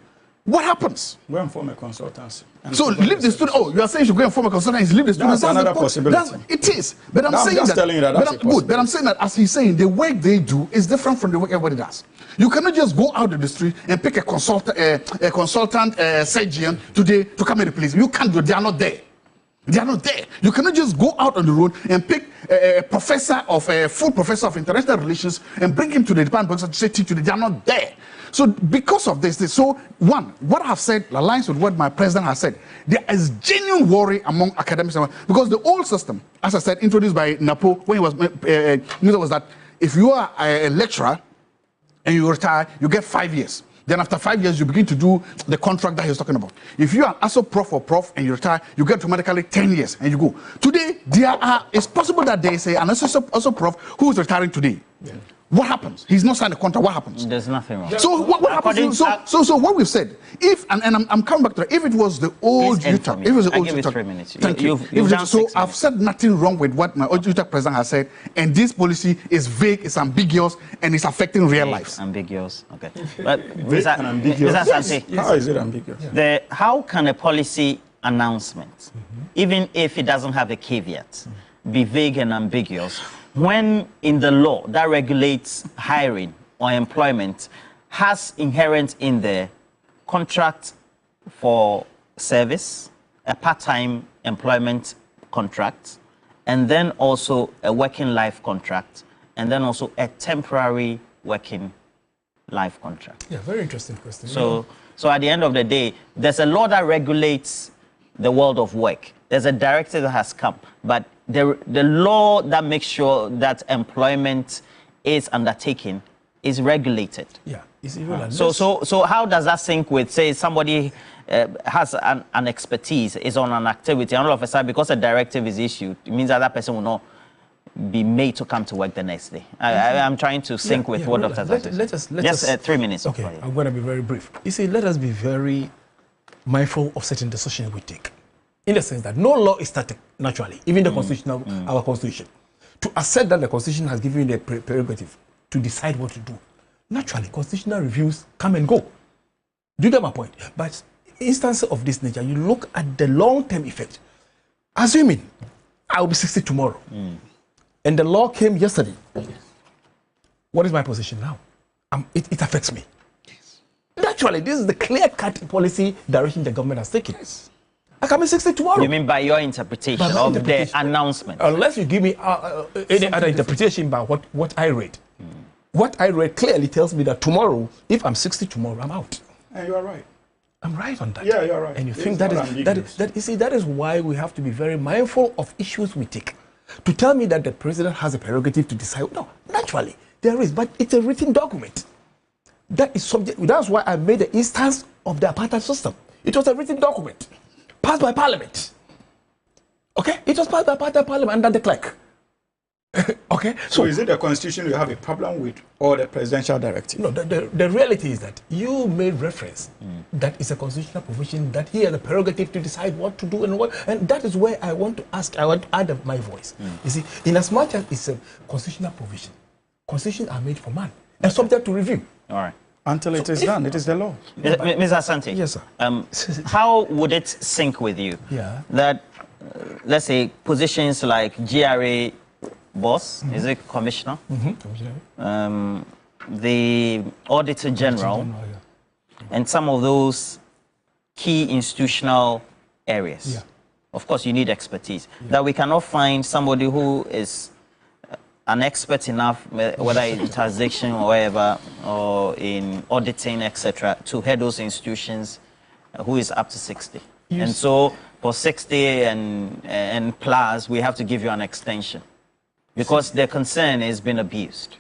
What happens? Go and form a consultancy. So leave the student. Oh, you are saying you should go and form a consultancy. Leave the students. That's another possibility. It is. But I'm saying just telling you that that's good. But I'm saying that, as he's saying, the work they do is different from the work everybody does. You cannot just go out of the street and pick a consultant surgeon today to come and replace you. You can't do it. They are not there. They are not there. You cannot just go out on the road and pick a full professor of international relations and bring him to the department to say teach today. They are not there. So because of this, what I have said aligns with what my president has said. There is genuine worry among academics because the old system, as I said, introduced by Napo when he was was that if you are a lecturer and you retire, you get 5 years. Then after 5 years, you begin to do the contract that he was talking about. If you are also prof or prof and you retire, you get automatically 10 years and you go. Today, it's possible that they say an also prof who is retiring today. Yeah. What happens? He's not signed a contract. What happens? There's nothing wrong. So what happens? So what we've said, I'm coming back to it, if it was the old Utah, if it was the old Utah, 3 minutes. Thank you. So I've said nothing wrong with what my old Utah president has said, and this policy is vague, it's ambiguous, and it's affecting real lives. Ambiguous. Okay. But yes. How is it ambiguous? How can a policy announcement, even if it doesn't have a caveat, be vague and ambiguous, when in the law that regulates hiring or employment has inherent in the contract for service, a part-time employment contract, and then also a working life contract, and then also a temporary working life contract? Yeah, very interesting question. So at the end of the day, there's a law that regulates the world of work. There's a directive that has come, but the law that makes sure that employment is undertaken is regulated. Yeah, it's even so how does that sync with, say, somebody has an expertise, is on an activity, and all of a sudden, because a directive is issued, it means that person will not be made to come to work the next day. I'm trying to sync with what Dr. Zato said. Let us 3 minutes. Okay, I'm going to be very brief. You see, let us be very mindful of certain decisions we take. In the sense that no law is static, naturally, even the constitutional, our constitution. To accept that the constitution has given you the prerogative to decide what to do. Naturally, constitutional reviews come and go. Do you get my point? But instances of this nature, you look at the long-term effect. Assuming I will be 60 tomorrow, and the law came yesterday, what is my position now? It affects me. Yes. Naturally, this is the clear-cut policy direction the government has taken. Yes. I can be 60 tomorrow. You mean by your interpretation of the announcement? Unless you give me any other interpretation by what I read. What I read clearly tells me that tomorrow, if I'm 60 tomorrow, I'm out. And you are right. I'm right on that. Yeah, you're right. And you think that is why we have to be very mindful of issues we take. To tell me that the president has a prerogative to decide, no, naturally, there is, but it's a written document. That is subject, that's why I made the instance of the apartheid system. It was a written document, passed by parliament. Okay? It was passed by parliament under the clerk. Okay? So is it the constitution you have a problem with or the presidential directive? No, the reality is that you made reference that it's a constitutional provision that he has the prerogative to decide what to do and what, and that is where I want to add my voice. You see, in as much as it's a constitutional provision, constitutions are made for man and subject to review. All right. Until it is done, it is the law. Ms. Asante, yes, sir. How would it sync with you that, let's say, positions like GRA boss, is it commissioner? Commissioner. The Auditor General, and some of those key institutional areas. Yeah. Of course, you need expertise. That we cannot find somebody who is an expert enough, whether in transaction or whatever, or in auditing, etc., to head those institutions who is up to 60. Yes. And so for 60 and plus, we have to give you an extension. Because their concern has been abused.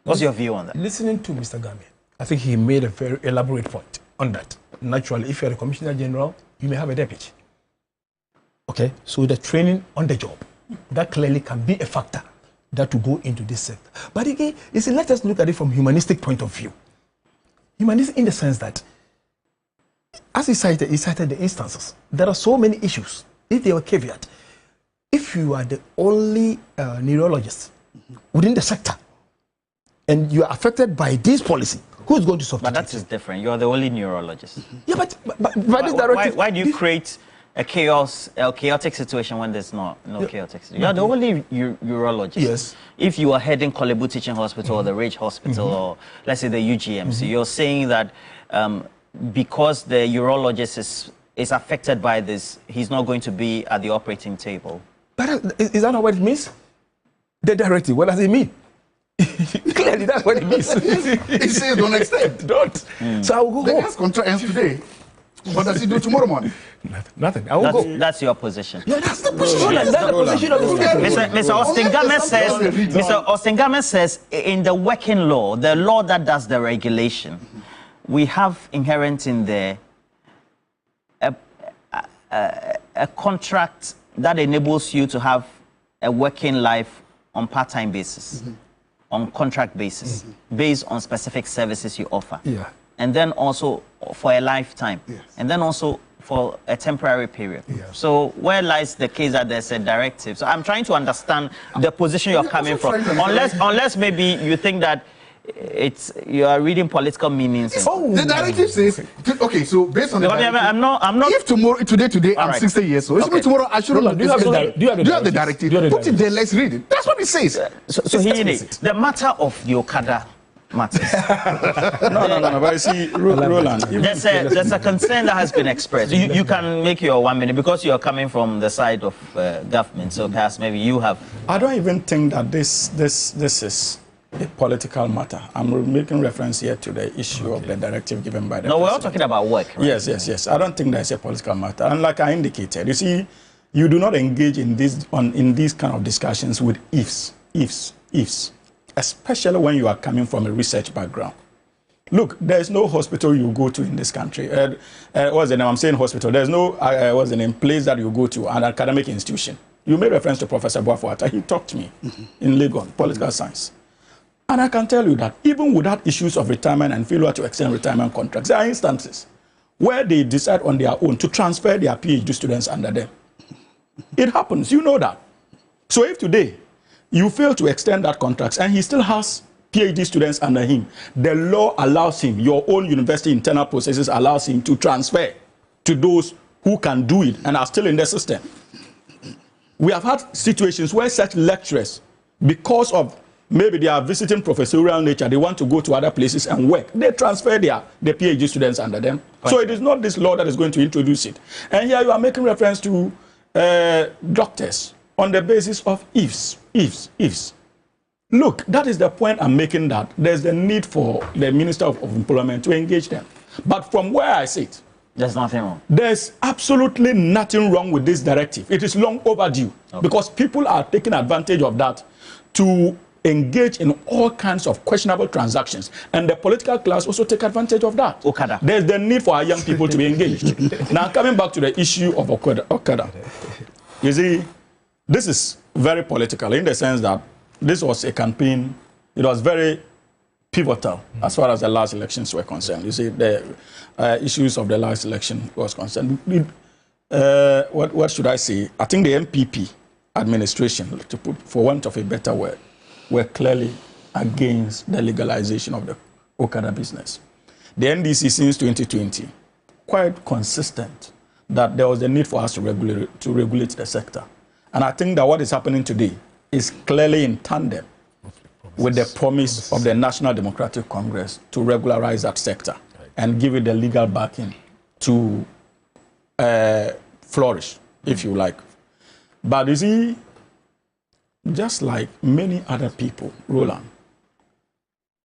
What's your view on that? Listening to Mr. Game, I think he made a very elaborate point on that. Naturally, if you're a Commissioner General, you may have a deputy. Okay, so the training on the job, that clearly can be a factor that will go into this sector. But again, you see, let us look at it from humanistic point of view. Humanistic in the sense that, as he cited the instances, there are so many issues. If they were caveat, if you are the only neurologist within the sector and you are affected by this policy, who is going to substitute? But that is different. You are the only neurologist. Yeah, but this directive... Why do you create a chaotic situation when there's no chaotic situation? You are the only urologist. Yes. If you are heading Kolebu Teaching Hospital or the Rage Hospital or, let's say, the UGMC, you're saying that because the urologist is affected by this, he's not going to be at the operating table. But is that not what it means? The directive, what does it mean? Clearly, that's what it means. It says don't extend. Don't. So I will go home. The contract ends today. What does he do tomorrow morning? Nothing. I will go. That's your position. Yeah, that's the position. That's the position of Mr. Austin Game says in the working law, the law that does the regulation, we have inherent in there a contract that enables you to have a working life on part-time basis, on contract basis, based on specific services you offer. Yeah. And then also for a lifetime. Yes. And then also for a temporary period. Yeah. So where lies the case that there's a directive? So I'm trying to understand the position you're coming from. Unless maybe you think that you are reading political meanings. The directive says, okay, so based on the directive, I'm not. If today I'm 60 years old, okay. Tomorrow I shouldn't. Do you have the directive? Put it there, let's read it. That's what it says. So the matter of the Okada matters. No. But you see, Roland, there's a concern that has been expressed. You can make your 1 minute because you are coming from the side of government. So perhaps maybe you have. I don't even think that this is a political matter. I'm making reference here to the issue of the directive given by the No, we're all talking about work, right? Yes. I don't think that's a political matter. And like I indicated, you see, you do not engage in these kind of discussions with ifs, especially when you are coming from a research background. Look, there's no hospital you go to in this country. What's the name? I'm saying hospital. There's no what's the name? Place that you go to, an academic institution. You made reference to Professor Boafuata. He talked to me in Legon, political science. And I can tell you that even without issues of retirement and failure to extend retirement contracts, there are instances where they decide on their own to transfer their PhD students under them. It happens, you know that. So if today you fail to extend that contract and he still has PhD students under him, the law allows him, your own university internal processes allows him to transfer to those who can do it and are still in the system. We have had situations where such lecturers, because of maybe they are visiting professorial nature, they want to go to other places and work. They transfer their PhD students under them. Okay. So it is not this law that is going to introduce it. And here you are making reference to doctors on the basis of ifs. Look, that is the point I'm making, that there's the need for the Minister of Employment to engage them. But from where I sit, there's nothing wrong. There's absolutely nothing wrong with this directive. It is long overdue, because people are taking advantage of that to engage in all kinds of questionable transactions. And the political class also take advantage of that. Okada. There's the need for our young people to be engaged. Now, coming back to the issue of Okada. You see, this is very political in the sense that this was a campaign. It was very pivotal as far as the last elections were concerned. You see, the issues of the last election was concerned. What should I say? I think the MPP administration, to put for want of a better word, were clearly against the legalization of the Okada business. The NDC since 2020, quite consistent that there was a need for us to regulate the sector. And I think that what is happening today is clearly in tandem with the promise of the National Democratic Congress to regularize that sector and give it the legal backing to flourish, if you like. But you see, just like many other people, Roland,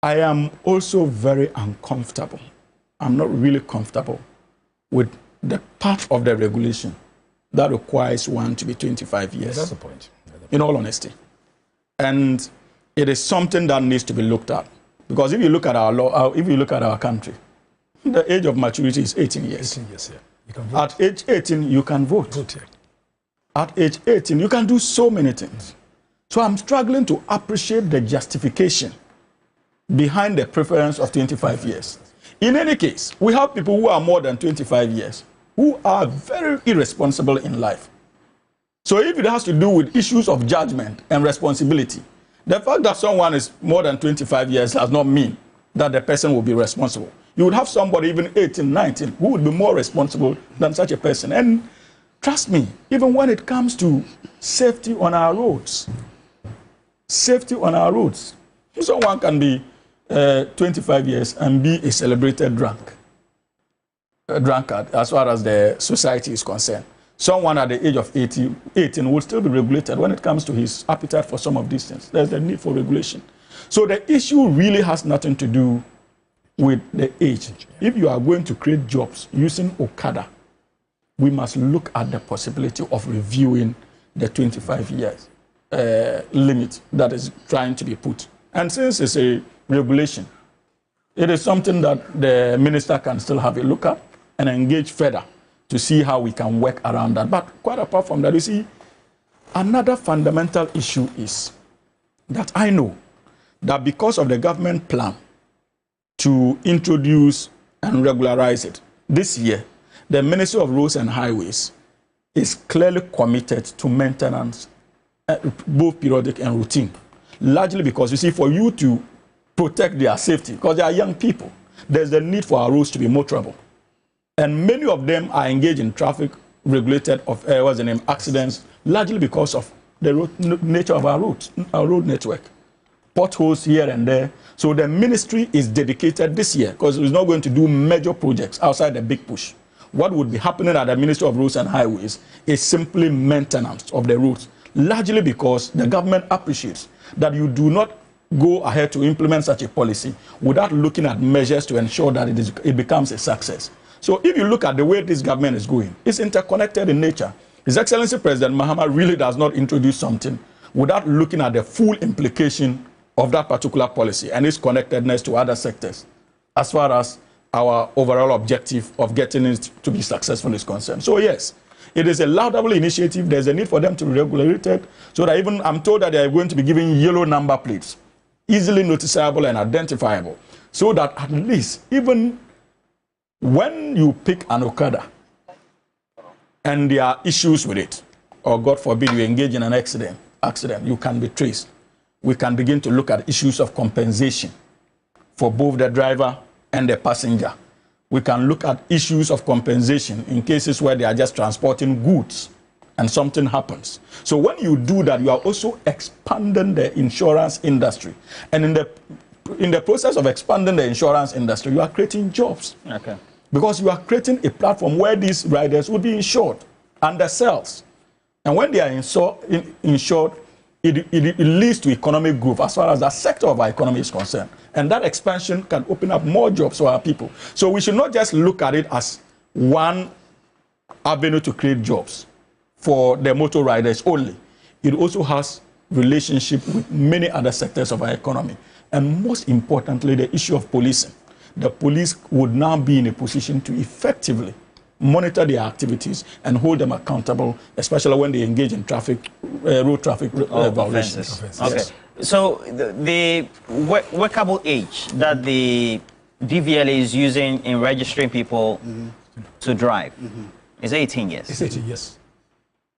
I am also very uncomfortable. I'm not really comfortable with the part of the regulation that requires one to be 25 years. That's the point. In all honesty. And it is something that needs to be looked at. Because if you look at our law, if you look at our country, the age of maturity is 18 years. 18 years, yeah. You can vote. At age 18, you can vote. Yeah. At age 18, you can do so many things. So I'm struggling to appreciate the justification behind the preference of 25 years. In any case, we have people who are more than 25 years who are very irresponsible in life. So if it has to do with issues of judgment and responsibility, the fact that someone is more than 25 years does not mean that the person will be responsible. You would have somebody even 18, 19 who would be more responsible than such a person. And trust me, even when it comes to safety on our roads, someone can be 25 years and be a celebrated drunkard as far as the society is concerned. Someone at the age of 18 will still be regulated when it comes to his appetite for some of these things. There's the need for regulation. So the issue really has nothing to do with the age. If you are going to create jobs using Okada, we must look at the possibility of reviewing the 25 years limit that is trying to be put. And since it's a regulation, it is something that the minister can still have a look at and engage further to see how we can work around that. But quite apart from that, you see, another fundamental issue is that I know that because of the government plan to introduce and regularize it, this year, the Ministry of Roads and Highways is clearly committed to maintenance, both periodic and routine, largely because, you see, for you to protect their safety, because they are young people, there's the need for our roads to be motorable. And many of them are engaged in traffic-related accidents, largely because of the nature of our road network. Potholes here and there. So the ministry is dedicated this year, because it's not going to do major projects outside the big push. What would be happening at the Ministry of Roads and Highways is simply maintenance of the roads, largely because the government appreciates that you do not go ahead to implement such a policy without looking at measures to ensure that it becomes a success. So if you look at the way this government is going, it's interconnected in nature. His Excellency President Mahama really does not introduce something without looking at the full implication of that particular policy and its connectedness to other sectors as far as our overall objective of getting it to be successful is concerned. So yes, it is a laudable initiative. There's a need for them to be regulated so that even I'm told that they are going to be giving yellow number plates, easily noticeable and identifiable, so that at least even when you pick an Okada and there are issues with it, or God forbid you engage in an accident, you can be traced. We can begin to look at issues of compensation for both the driver and the passenger. We can look at issues of compensation in cases where they are just transporting goods and something happens. So when you do that, you are also expanding the insurance industry. And in the process of expanding the insurance industry, you are creating jobs. Okay. Because you are creating a platform where these riders will be insured under cells. And when they are insured, it leads to economic growth as far as that sector of our economy is concerned. And that expansion can open up more jobs for our people. So we should not just look at it as one avenue to create jobs for the motor riders only. It also has relationship with many other sectors of our economy. And most importantly, the issue of policing. The police would now be in a position to effectively monitor their activities and hold them accountable, especially when they engage in road traffic violations. Okay. Yes. So the workable age that the DVLA is using in registering people to drive is 18 years. It's 18 years.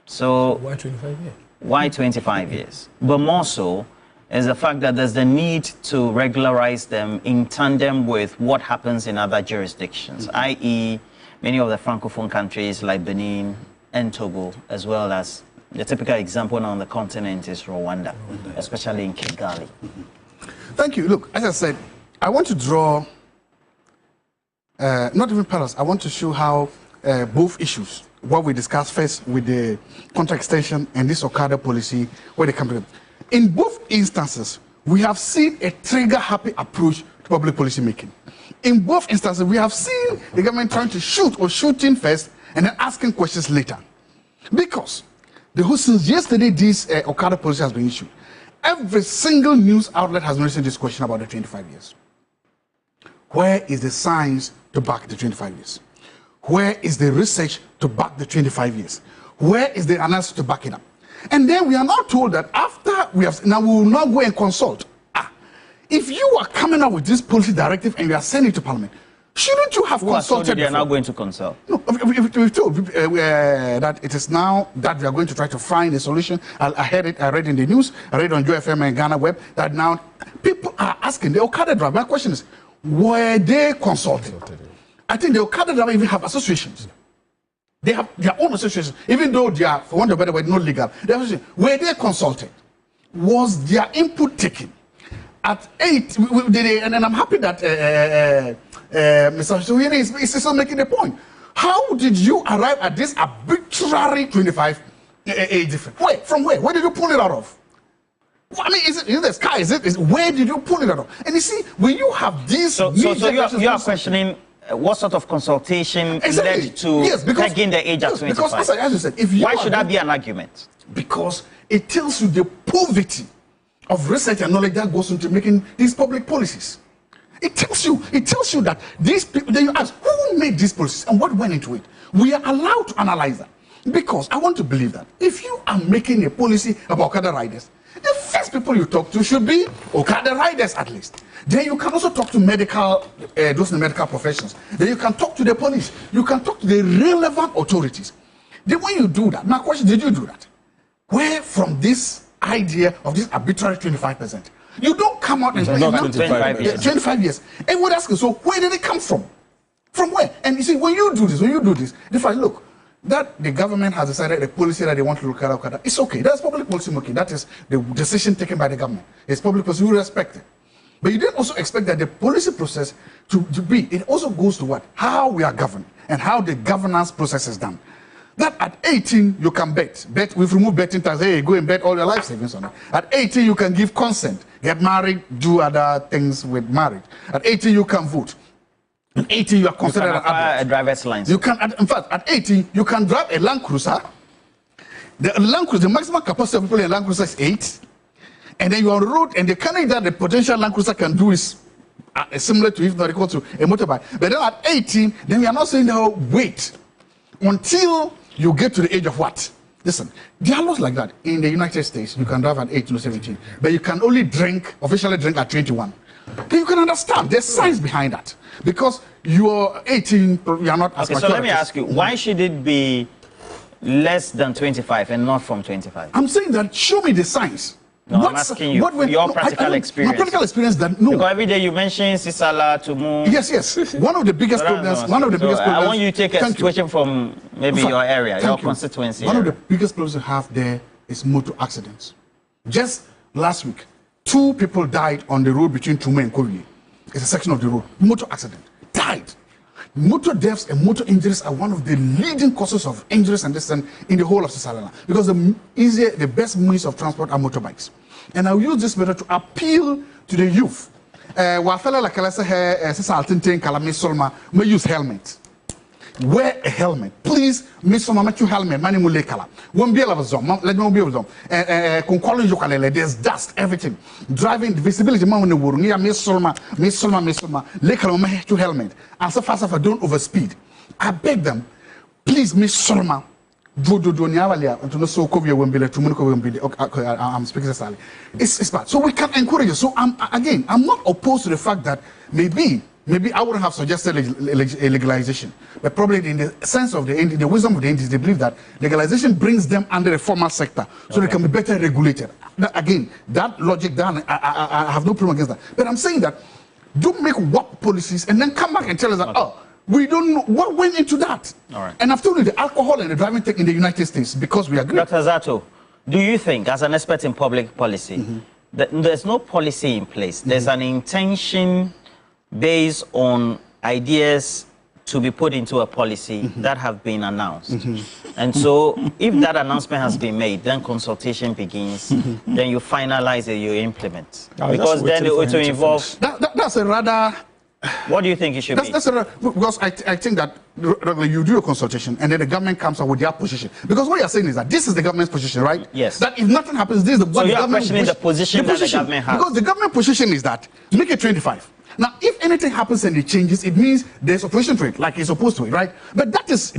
So why 25 years? Why 25 years? But more so is the fact that there's the need to regularize them in tandem with what happens in other jurisdictions, i.e., many of the Francophone countries like Benin and Togo, as well as the typical example on the continent is Rwanda, especially in Kigali. Thank you. Look, as I said, I want to draw, not even parallels, I want to show how both issues, what we discussed first with the contract extension and this Okada policy, where they come together. In both instances, we have seen a trigger-happy approach to public policy making. In both instances, we have seen the government trying to shoot or shooting first and then asking questions later. Because since yesterday this Okada policy has been issued, every single news outlet has been raising this question about the 25 years. Where is the science to back the 25 years? Where is the research to back the 25 years? Where is the analysis to back it up? And then we are now told that after we have, now we will not go and consult. If you are coming out with this policy directive and you are sending it to Parliament, shouldn't you have consulted? They are now going to consult. No, we've told that it is now that we are going to try to find a solution. I heard it, I read in the news, I read on JFM and Ghana Web that now people are asking the Okada driver. My question is, were they consulted? I think the Okada driver even have associations. They have their own associations, even though they are, for want of a better word, not legal. Were they consulted? Was their input taken? At 8, and I'm happy that Mr. Suhiri is still making the point. How did you arrive at this arbitrary 25 age difference? Where? From where? Where did you pull it out of? I mean, is it in the sky? Where did you pull it out of? And you see, when you have these... So you are questioning what sort of consultation led to taking the age at 25? Because, as you said, why should that be an argument? Because it tells you the poverty of research and knowledge that goes into making these public policies. It tells you that these people, then you ask, who made these policies and what went into it? We are allowed to analyze that. Because I want to believe that if you are making a policy about Okada riders, the first people you talk to should be Okada riders at least. Then you can also talk to those in the medical professions. Then you can talk to the police. You can talk to the relevant authorities. Then when you do that, my question, did you do that? Where from this idea of this arbitrary 25%? You don't come out and say 25 years. And what asking, so where did it come from? From where? And you see, when you do this, the fact, look, that the government has decided a policy that they want to look at Okada, it's okay. That's public policy making. That is the decision taken by the government. It's public policy, we respect it. But you didn't also expect that the policy process to be, it also goes to what? How we are governed and how the governance process is done. That at 18, you can bet. We've removed betting tax. Hey, go and bet all your life savings on it. At 18, you can give consent, get married, do other things with marriage. At 18, you can vote. At 18, you are considered an adult. A driver's license. You can, in fact, at 18, you can drive a Land Cruiser. The Land Cruiser, the maximum capacity of people in a Land Cruiser is 8. And then you're on the road, and the carnage that the potential Land Cruiser can do is similar to, if not equal to, a motorbike. But then at 18, then we are not saying, no, wait until you get to the age of what? Listen, there are laws like that. In the United States, you can drive at 18 or 17, but you can only officially drink at 21. then you can understand there's science behind that. Because you're 18, you're not as okay, so let me ask you, why should it be less than 25 and not from 25? I'm saying that show me the science. No, I'm asking you your practical experience. My practical experience that no. Because every day you mention Sisala to move. Yes. One of the biggest problems. One of the biggest problems. I want you to take a situation from maybe your area, your constituency. One of the biggest problems we have there is motor accidents. Just last week, 2 people died on the road between Tume and Kowie. It's a section of the road. Motor accident. Died. Motor deaths and motor injuries are one of the leading causes of injuries and deaths in the whole of Sisala, because the best means of transport are motorbikes. And I'll use this method to appeal to the youth. Wafela like may use helmet. Wear a helmet, please. Miss Solma, make you helmet. Mani mule kala. Won't be able to zone. Let me be able to. There's dust, everything. Driving visibility. Man, when the world near Miss Solma, lekala make you helmet. And so fast as I don't overspeed. I beg them, please, Miss Solma. I'm speaking to it's bad. So we can encourage you. So I'm not opposed to the fact that maybe I wouldn't have suggested legalization, but probably in the sense of the wisdom of the Indians, they believe that legalization brings them under the formal sector, so they can be better regulated. Again, that logic, I have no problem against that. But I'm saying that don't make WAP policies and then come back and tell us that we don't know what went into that. All right. And I've told you the alcohol and the driving tech in the United States, because we agree. Dr. Zato, do you think, as an expert in public policy, that there's no policy in place? There's an intention based on ideas to be put into a policy that have been announced. And so if that announcement has been made, then consultation begins, then you finalize it, you implement. Because then it will involve... That's a rather... What do you think it should be? Because I think that you do a consultation and then the government comes up with their position. Because what you're saying is that this is the government's position, right? Yes. That if nothing happens, this is what the government... So you're questioning the position that the government has. Because the government position is that, make it 25. Now, if anything happens and it changes, it means there's opposition to it, like it's supposed to, right? But that is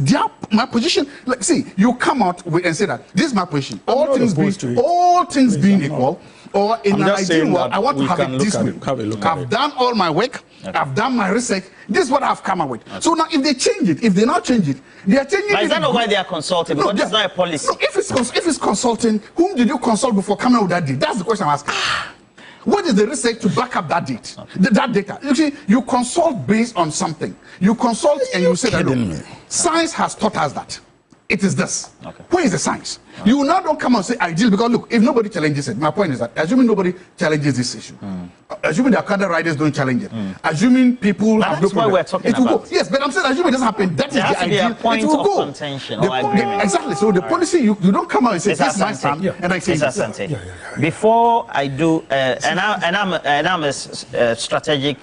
my position. Like, see, you come out with and say that this is my position. All things being equal, or in an ideal world, I want to have it this way. I've done all my work. Okay. I've done my research. This is what I've come up with. Okay. So now, if they change it, if they now change it, they are changing it. But is that not why they are consulting? Because it's not a policy. No, if it's consulting, whom did you consult before coming out with that deal? That's the question I'm asking. What is the research to back up that date? Okay. That data. You see, you consult based on something. You consult and you say that, look, science has taught us that. It is this. Okay. Where is the science? Okay. You now don't come and say ideal, because look, if nobody challenges it, my point is that assuming nobody challenges this issue, assuming the other riders don't challenge it, assuming people have no problem, we're talking about. Go. Yes, but I'm saying assuming it doesn't happen, that is the ideal. A point of contention or agreement. Exactly. So the policy, you don't come out and say this is my stand, and I say this. Before I do, and I'm a strategic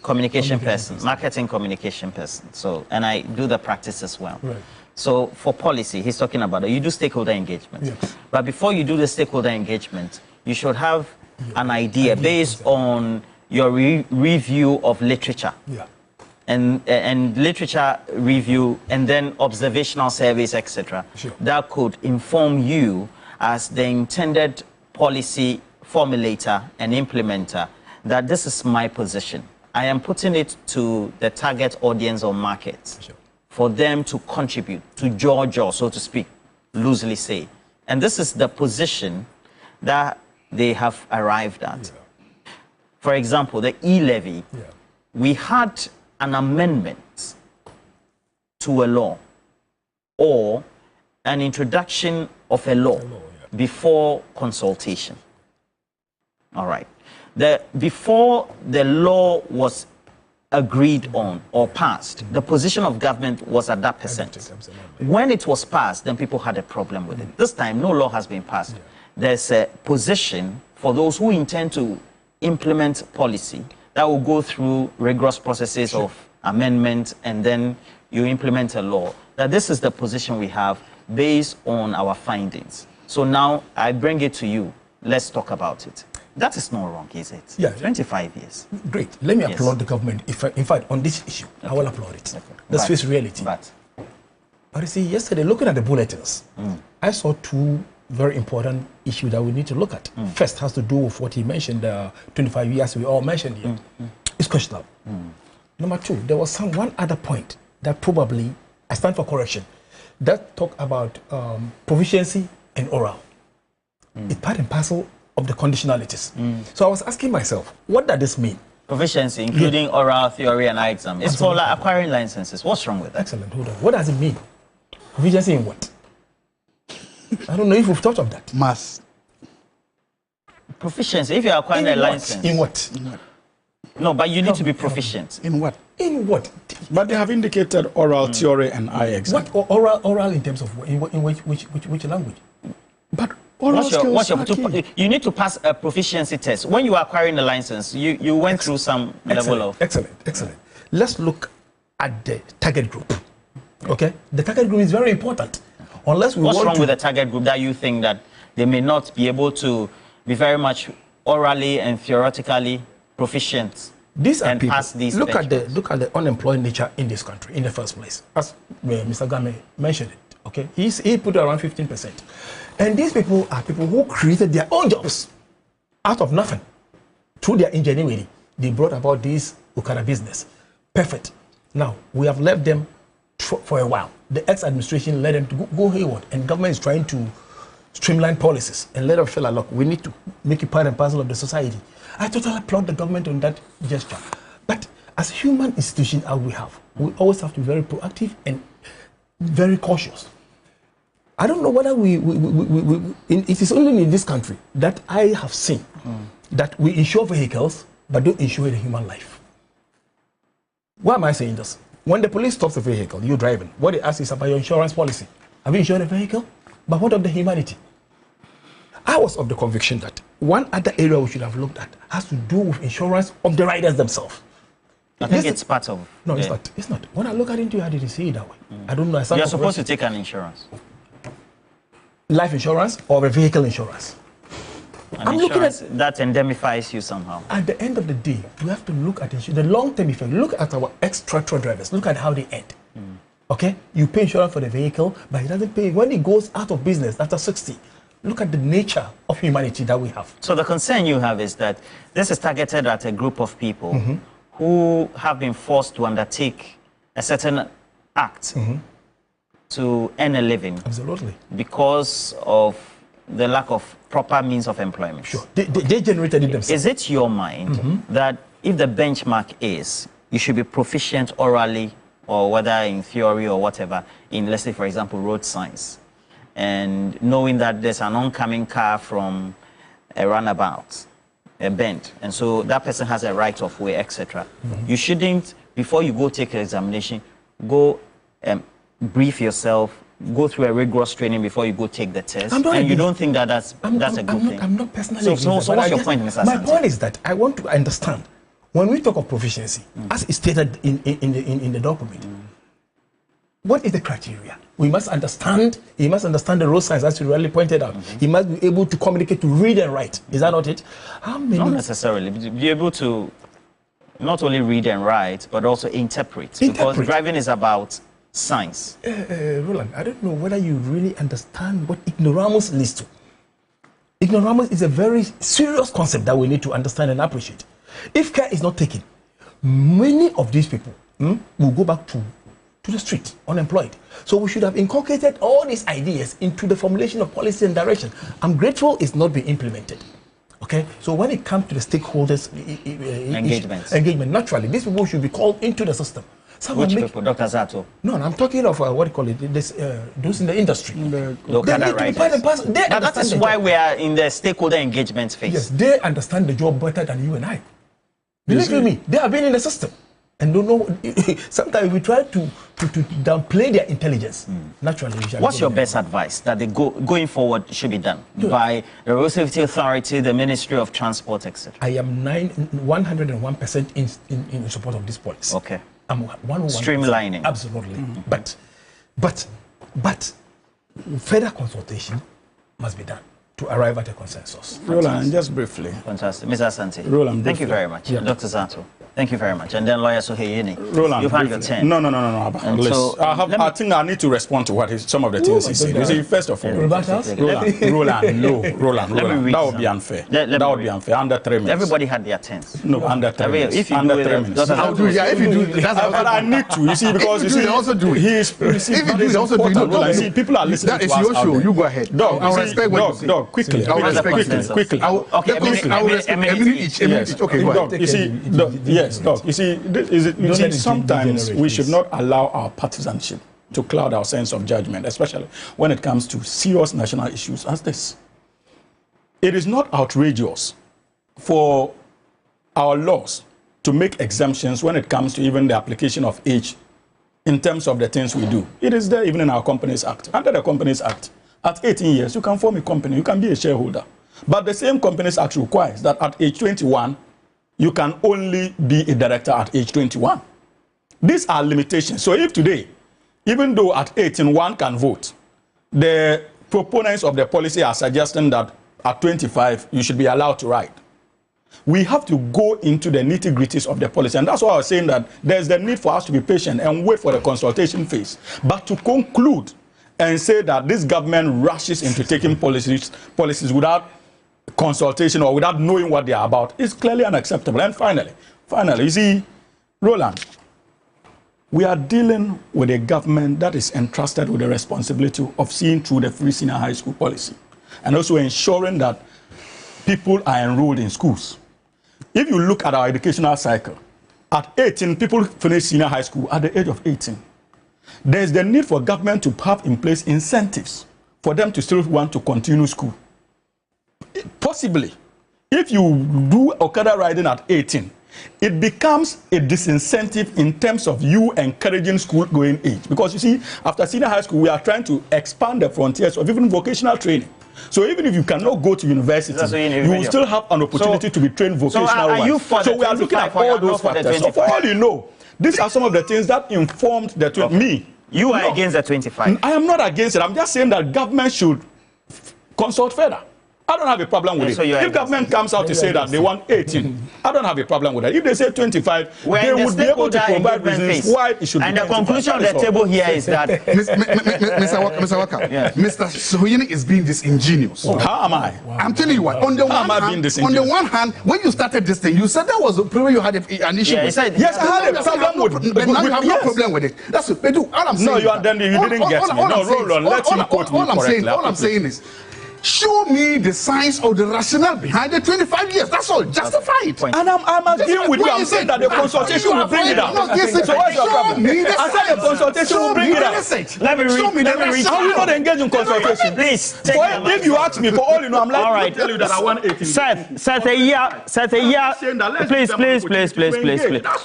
communication person, marketing communication person. So, and I do the practice as well. Right. So for policy, he's talking about it. You do stakeholder engagement. Yes. But before you do the stakeholder engagement, you should have an idea based on your review of literature. Yeah. And literature review, and then observational surveys, etc. Sure. That could inform you as the intended policy formulator and implementer that this is my position. I am putting it to the target audience or market. Sure. For them to contribute, to judge, so to speak, loosely say. And this is the position that they have arrived at. Yeah. For example, the e-levy, we had an amendment to a law or an introduction of a law before consultation. All right. Before the law was agreed on or passed, the position of government was at that percent. When it was passed, then people had a problem with it. This time, no law has been passed. There's a position for those who intend to implement policy that will go through rigorous processes of amendment, and then you implement a law. That this is the position we have based on our findings. So now I bring it to you. Let's talk about it. That is not wrong, is it? Yeah. 25 years. Great. Let me applaud the government. In fact, on this issue, I will applaud it. Okay. Let's face reality. But you see, yesterday, looking at the bulletins, I saw 2 very important issue that we need to look at. First has to do with what he mentioned, 25 years we all mentioned here. It's questionable. Number two, there was one other point that probably, I stand for correction, that talk about proficiency and oral. It's part and parcel of the conditionalities. So I was asking myself, what does this mean? Proficiency, including oral, theory, and eye exam. It's for like acquiring licenses. What's wrong with that? Excellent. Hold on. What does it mean? Proficiency in what? I don't know if we've thought of that. Mass. Proficiency, if you're acquiring a license. In what? No, but you need to be proficient. In what? In what? But they have indicated oral, theory, and eye exam. What oral in terms of which language? But oral skills are key. You need to pass a proficiency test. When you are acquiring a license, you went through some level of... Excellent. Let's look at the target group. Okay? The target group is very important. Unless we What's wrong with the target group that you think that they may not be able to be very much orally and theoretically proficient? These are and people. pass these Look at benchmarks? the unemployed nature in this country in the first place. As Mr. Game mentioned it. Okay, he put around 15%, and these people are people who created their own jobs out of nothing through their ingenuity. They brought about this Okada business. Perfect. Now we have left them for a while. The ex-administration let them to go hayward, and government is trying to streamline policies and let them feel like, look, we need to make it part and parcel of the society. I totally applaud the government on that gesture. But as human institution as we have, we always have to be very proactive and very cautious. I don't know whether it is only in this country that I have seen that we insure vehicles but don't insure the human life. Why am I saying this? When the police stops a vehicle, you're driving, what they ask is about your insurance policy. Have you insured the vehicle? But what of the humanity? I was of the conviction that one other area we should have looked at has to do with insurance of the riders themselves. I think it's part of... No, it's not. It's not. When I look at it, I didn't see it that way. I don't know. You're supposed to take an insurance. Life insurance or a vehicle insurance? I'm looking at that indemnifies you somehow. At the end of the day, we have to look at the long-term effect. Look at our ex-tractor drivers. Look at how they end. Okay? You pay insurance for the vehicle, but it doesn't pay. When it goes out of business after 60, look at the nature of humanity that we have. So the concern you have is that this is targeted at a group of people who have been forced to undertake a certain act to earn a living. Absolutely. Because of the lack of proper means of employment. Sure. They generated it themselves. Is it your mind that if the benchmark is you should be proficient orally or whether in theory or whatever in, let's say, for example, road science, and knowing that there's an oncoming car from a runabout, a bend, and so that person has a right of way, etc. You shouldn't, before you go take an examination, go brief yourself, go through a rigorous training before you go take the test, and you don't think that that's a good thing? I'm not personally. So what's your point, Mr. My Asante? point is that I want to understand when we talk of proficiency, as is stated in the document. What is the criteria? We must understand. He must understand the road science, as you rightly pointed out. He must be able to communicate, to read and write. Is that not it? How many? Not necessarily. Be able to not only read and write, but also interpret. Because driving is about science. Roland, I don't know whether you really understand what ignoramus leads to. Ignoramus is a very serious concept that we need to understand and appreciate. If care is not taken, many of these people will go back to the street, unemployed. So we should have inculcated all these ideas into the formulation of policy and direction. I'm grateful it's not being implemented. Okay, so when it comes to the stakeholders engagement, naturally, these people should be called into the system. Which people, Dr. Zato? No, I'm talking of what do you call it? Those in the industry. That is why we are in the stakeholder engagement phase. Yes, they understand the job better than you and I. Believe me, they have been in the system and don't know. Sometimes we try to downplay their intelligence. Naturally, what's your best advice that they going forward should be done by the Road Safety Authority, the Ministry of Transport, etc.? I am 101% in support of this policy. Okay. I'm 101%. Streamlining. Absolutely. But further consultation must be done to arrive at a consensus. Roland, just briefly. Fantastic. Mr. Asante, Roland, thank you very much. Yeah. Dr. Zato. Thank you very much. And then Lawyer Soheyini, Roland, you've had your turn. No. So, I think I need to respond to some of the things he said. You see, first of all, Roland, that would be unfair. That would be unfair. Under 3 minutes. Everybody had their turns. No, under 3 minutes. If you under do 3 it, minutes. I'll do it. Yeah, if you do it, But I need to, you see, because you see, also do it. he is. If you do it, also do it. No, You see, people are listening that to is us your out show. there. You go ahead. Dog, respect what you say. Dog, quickly. I'll respect Quickly. Okay, I will respect a minute each. Okay, go ahead. You see, yes, dog. You see, sometimes we should not allow our partisanship to cloud our sense of judgment, especially when it comes to serious national issues as this. It is not outrageous for our laws to make exemptions when it comes to even the application of age in terms of the things we do. It is there even in our Companies Act. Under the Companies Act, at 18 years, you can form a company, you can be a shareholder. But the same Companies Act requires that at age 21, you can only be a director at age 21. These are limitations. So if today, even though at 18 one can vote, the proponents of the policy are suggesting that at 25 you should be allowed to ride. We have to go into the nitty-gritties of the policy, and that's why I was saying that there's the need for us to be patient and wait for the consultation phase. But to conclude and say that this government rushes into taking policies without consultation or without knowing what they are about is clearly unacceptable. And finally, you see, Roland, we are dealing with a government that is entrusted with the responsibility of seeing through the free senior high school policy and also ensuring that people are enrolled in schools. If you look at our educational cycle, at 18, people finish senior high school at the age of 18. There's the need for government to have in place incentives for them to still want to continue school. Possibly, if you do Okada riding at 18, it becomes a disincentive in terms of you encouraging school-going age. Because you see, after senior high school, we are trying to expand the frontiers of even vocational training. So even if you cannot go to university, you will still have an opportunity to be trained vocational-wise. So we are looking at all those factors. So for all you know, these are some of the things that informed the me. You are against the 25. I am not against it. I'm just saying that government should consult further. I don't have a problem with it. So if government comes out to say that they want 18, I don't have a problem with that. If they say 25, they would be able to provide reasons why it should be 25. And the conclusion of the table here is that... Mr. Waka, Mr. Soheyini is being disingenuous. How am I? I'm telling you what. On the one hand, when you started this thing, you said that was a problem you had an issue with. Yes, I had a problem with it. But now you have no problem with it. That's what, all I'm saying. No, you didn't get me. No, roll on. Let him quote me correctly. All I'm saying is, show me the science or the rationale behind the 25 years. That's all. Justify it. And I'm agreeing with you. I'm saying that the consultation will bring it out. So what's your problem? I said the consultation will bring it out. Let me read. How will not engage in consultation? Please. If you ask me, for all you know, I'm like to tell you that I want 18. Set a year. Please.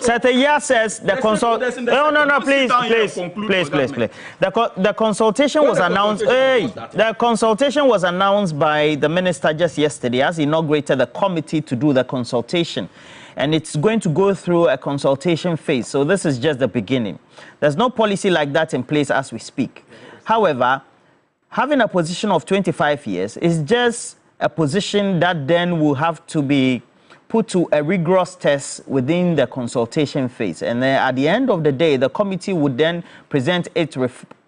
Set a year says the consult. No, please. The consultation was announced. The consultation was announced by the minister just yesterday as he inaugurated the committee to do the consultation. And it's going to go through a consultation phase. So this is just the beginning. There's no policy like that in place as we speak. However, having a position of 25 years is just a position that then will have to be put to a rigorous test within the consultation phase. And then at the end of the day, the committee would then present its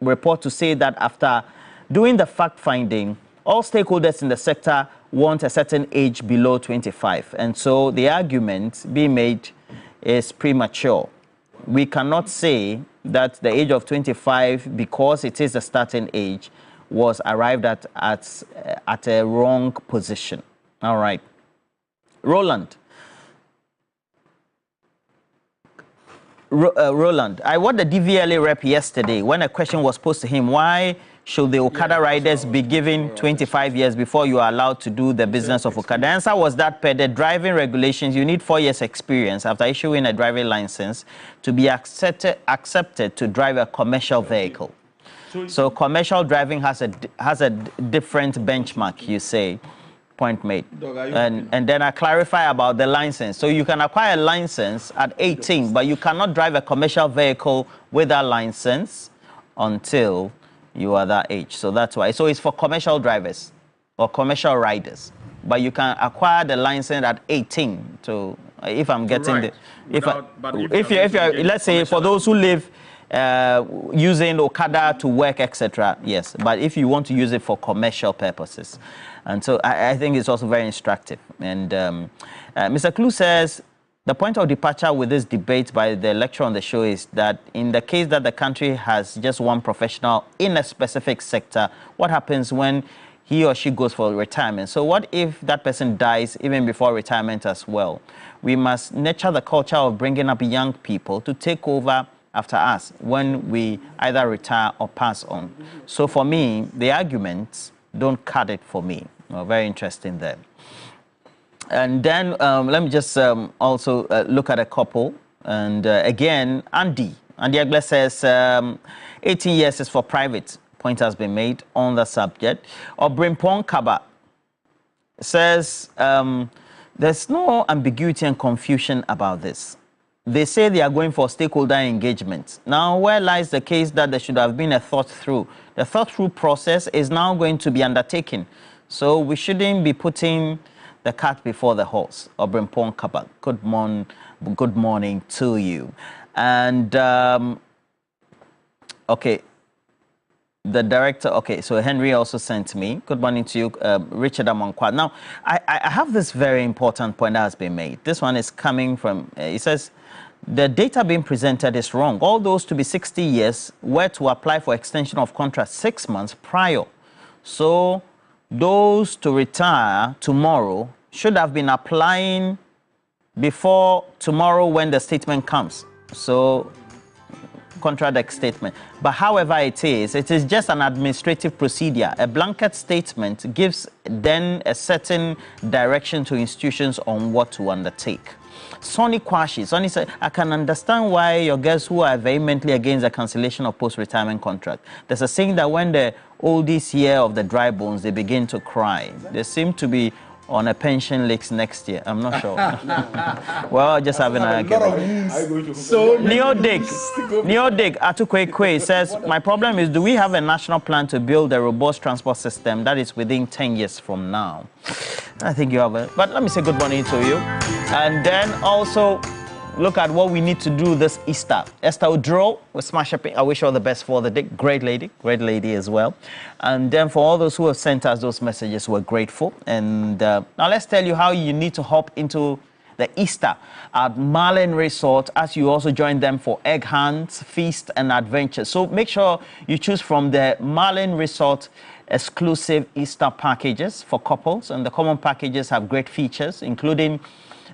report to say that after doing the fact-finding, all stakeholders in the sector want a certain age below 25. And so the argument being made is premature. We cannot say that the age of 25, because it is a starting age, was arrived at a wrong position. All right. Roland. Roland, I watched the DVLA rep yesterday when a question was posed to him, why should the Okada riders be given 25 years before you are allowed to do the business of Okada? The answer was that per the driving regulations, you need 4 years experience after issuing a driving license to be accepted to drive a commercial vehicle. So commercial driving has a different benchmark, you say. Point made. And then I clarify about the license. So you can acquire a license at 18, but you cannot drive a commercial vehicle with that license until you are that age. So that's why. So it's for commercial drivers or commercial riders. But you can acquire the license at 18 to If I'm getting Right. if you let's say for those who live using Okada to work, etc. Yes, but if you want to use it for commercial purposes, and so I think it's also very instructive. And Mr. Klu says the point of departure with this debate by the lecturer on the show is that in the case that the country has just one professional in a specific sector, what happens when he or she goes for retirement? So what if that person dies even before retirement as well? We must nurture the culture of bringing up young people to take over after us when we either retire or pass on. So for me, the arguments don't cut it for me. Very interesting there. And then let me just also look at a couple. And again, Andy Egble says 18 years is for private. Point has been made on the subject. Obrimpong Kaba says there's no ambiguity and confusion about this. They say they are going for stakeholder engagement. Now, where lies the case that there should have been a thought through? The thought through process is now going to be undertaken. So we shouldn't be putting the cart before the horse. Obrimpong Kaba, good morning to you. And okay. The director, okay, so Henry also sent me. Good morning to you, Richard Amonkwa. Now, I have this very important point that has been made. This one is coming from, it says, the data being presented is wrong. All those to be 60 years were to apply for extension of contract 6 months prior. So those to retire tomorrow should have been applying before tomorrow when the statement comes. So contract statement. But however it is just an administrative procedure. A blanket statement gives then a certain direction to institutions on what to undertake. Sonny said, I can understand why your guests who are vehemently against the cancellation of post-retirement contract. There's a saying that when the oldies hear of the dry bones, they begin to cry. They seem to be on a pension leaks next year. I'm not sure. Well, just having an argument. So Neodig Atukwekwe says, my problem is, do we have a national plan to build a robust transport system that is within 10 years from now? I think you have it. But let me say good morning to you. And then also look at what we need to do this Easter. Esther Odro with Smash Up. I wish you all the best for the day. Great lady as well. And then for all those who have sent us those messages, we're grateful. And now let's tell you how you need to hop into the Easter at Marlin Resort as you also join them for egg hunts, feast, and adventure. So make sure you choose from the Marlin Resort exclusive Easter packages for couples. And the common packages have great features, including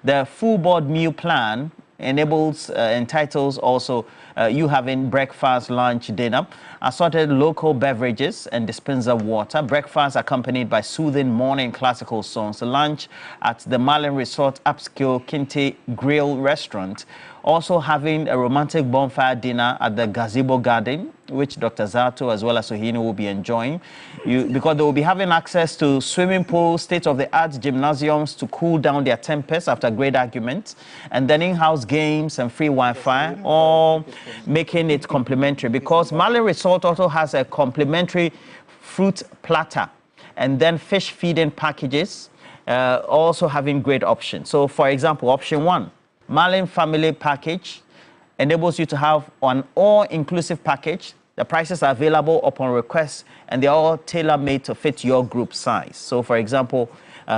the full board meal plan, entitles also you having breakfast, lunch, dinner, assorted local beverages and dispenser water, breakfast accompanied by soothing morning classical songs, lunch at the Marlin Resort upscale Kinte Grill restaurant, also having a romantic bonfire dinner at the Gazebo Garden, which Dr. Zato as well as Sohini will be enjoying, because they will be having access to swimming pools, state-of-the-art gymnasiums to cool down their tempers after great arguments, and then in-house games and free Wi-Fi, all making it complimentary, because Marlin Resort also has a complimentary fruit platter and then fish feeding packages, also having great options. So, for example, option 1, Marlin Family Package enables you to have an all-inclusive package. The prices are available upon request, and they're all tailor-made to fit your group size. So, for example,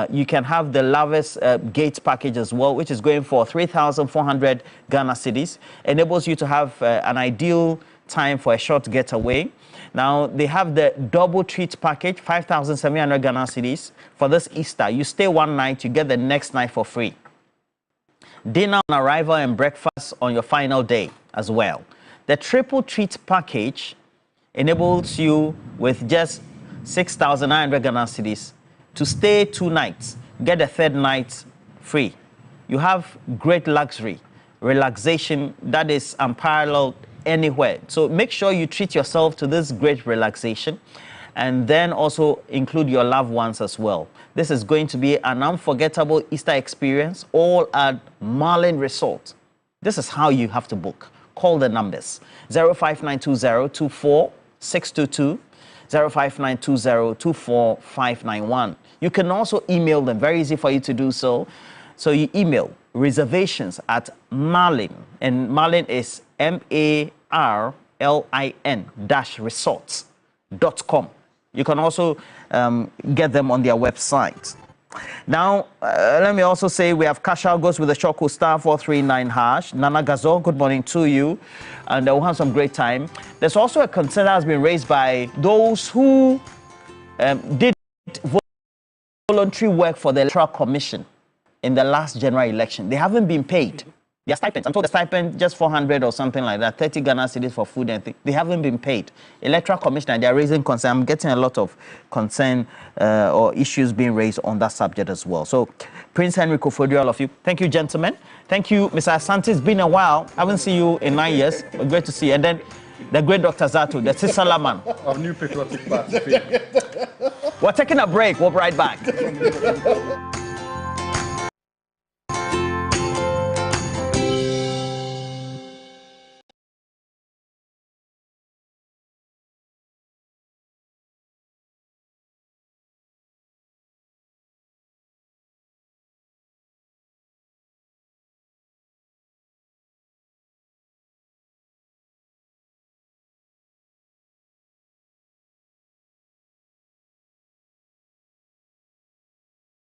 you can have the Lovers Gate package as well, which is going for 3,400 Ghana cedis. Enables you to have an ideal time for a short getaway. Now, they have the double treat package, 5,700 Ghana cedis. For this Easter, you stay one night, you get the next night for free. Dinner on arrival and breakfast on your final day as well. The triple treat package enables you with just 6,900 Ghana cedis to stay 2 nights, get the third night free. You have great luxury, relaxation that is unparalleled anywhere. So make sure you treat yourself to this great relaxation, and then also include your loved ones as well. This is going to be an unforgettable Easter experience, all at Marlin Resort. This is how you have to book. Call the numbers 05920246222, 05920245591. You can also email them, very easy for you to do so. So you email reservations at Marlin, and Marlin is MARLIN-resorts.com. You can also get them on their website. Now, let me also say we have cash out goes with the short code *439#. Nana Gazo, good morning to you, and we'll have some great time. There's also a concern that has been raised by those who did voluntary work for the Electoral Commission in the last general election. They haven't been paid. Their stipends, I'm told the stipend just 400 or something like that, 30 Ghana cedis for food and things. They haven't been paid. Electoral Commissioner, they are raising concern. I'm getting a lot of concern or issues being raised on that subject as well. So, Prince Henry Kofodri, all of you. Thank you, gentlemen. Thank you, Mr. Asante. It's been a while. I haven't seen you in 9 years. But great to see you. And then the great Dr. Zato, the Sisala man. Of New Patriotic Party. We're taking a break. We'll be right back.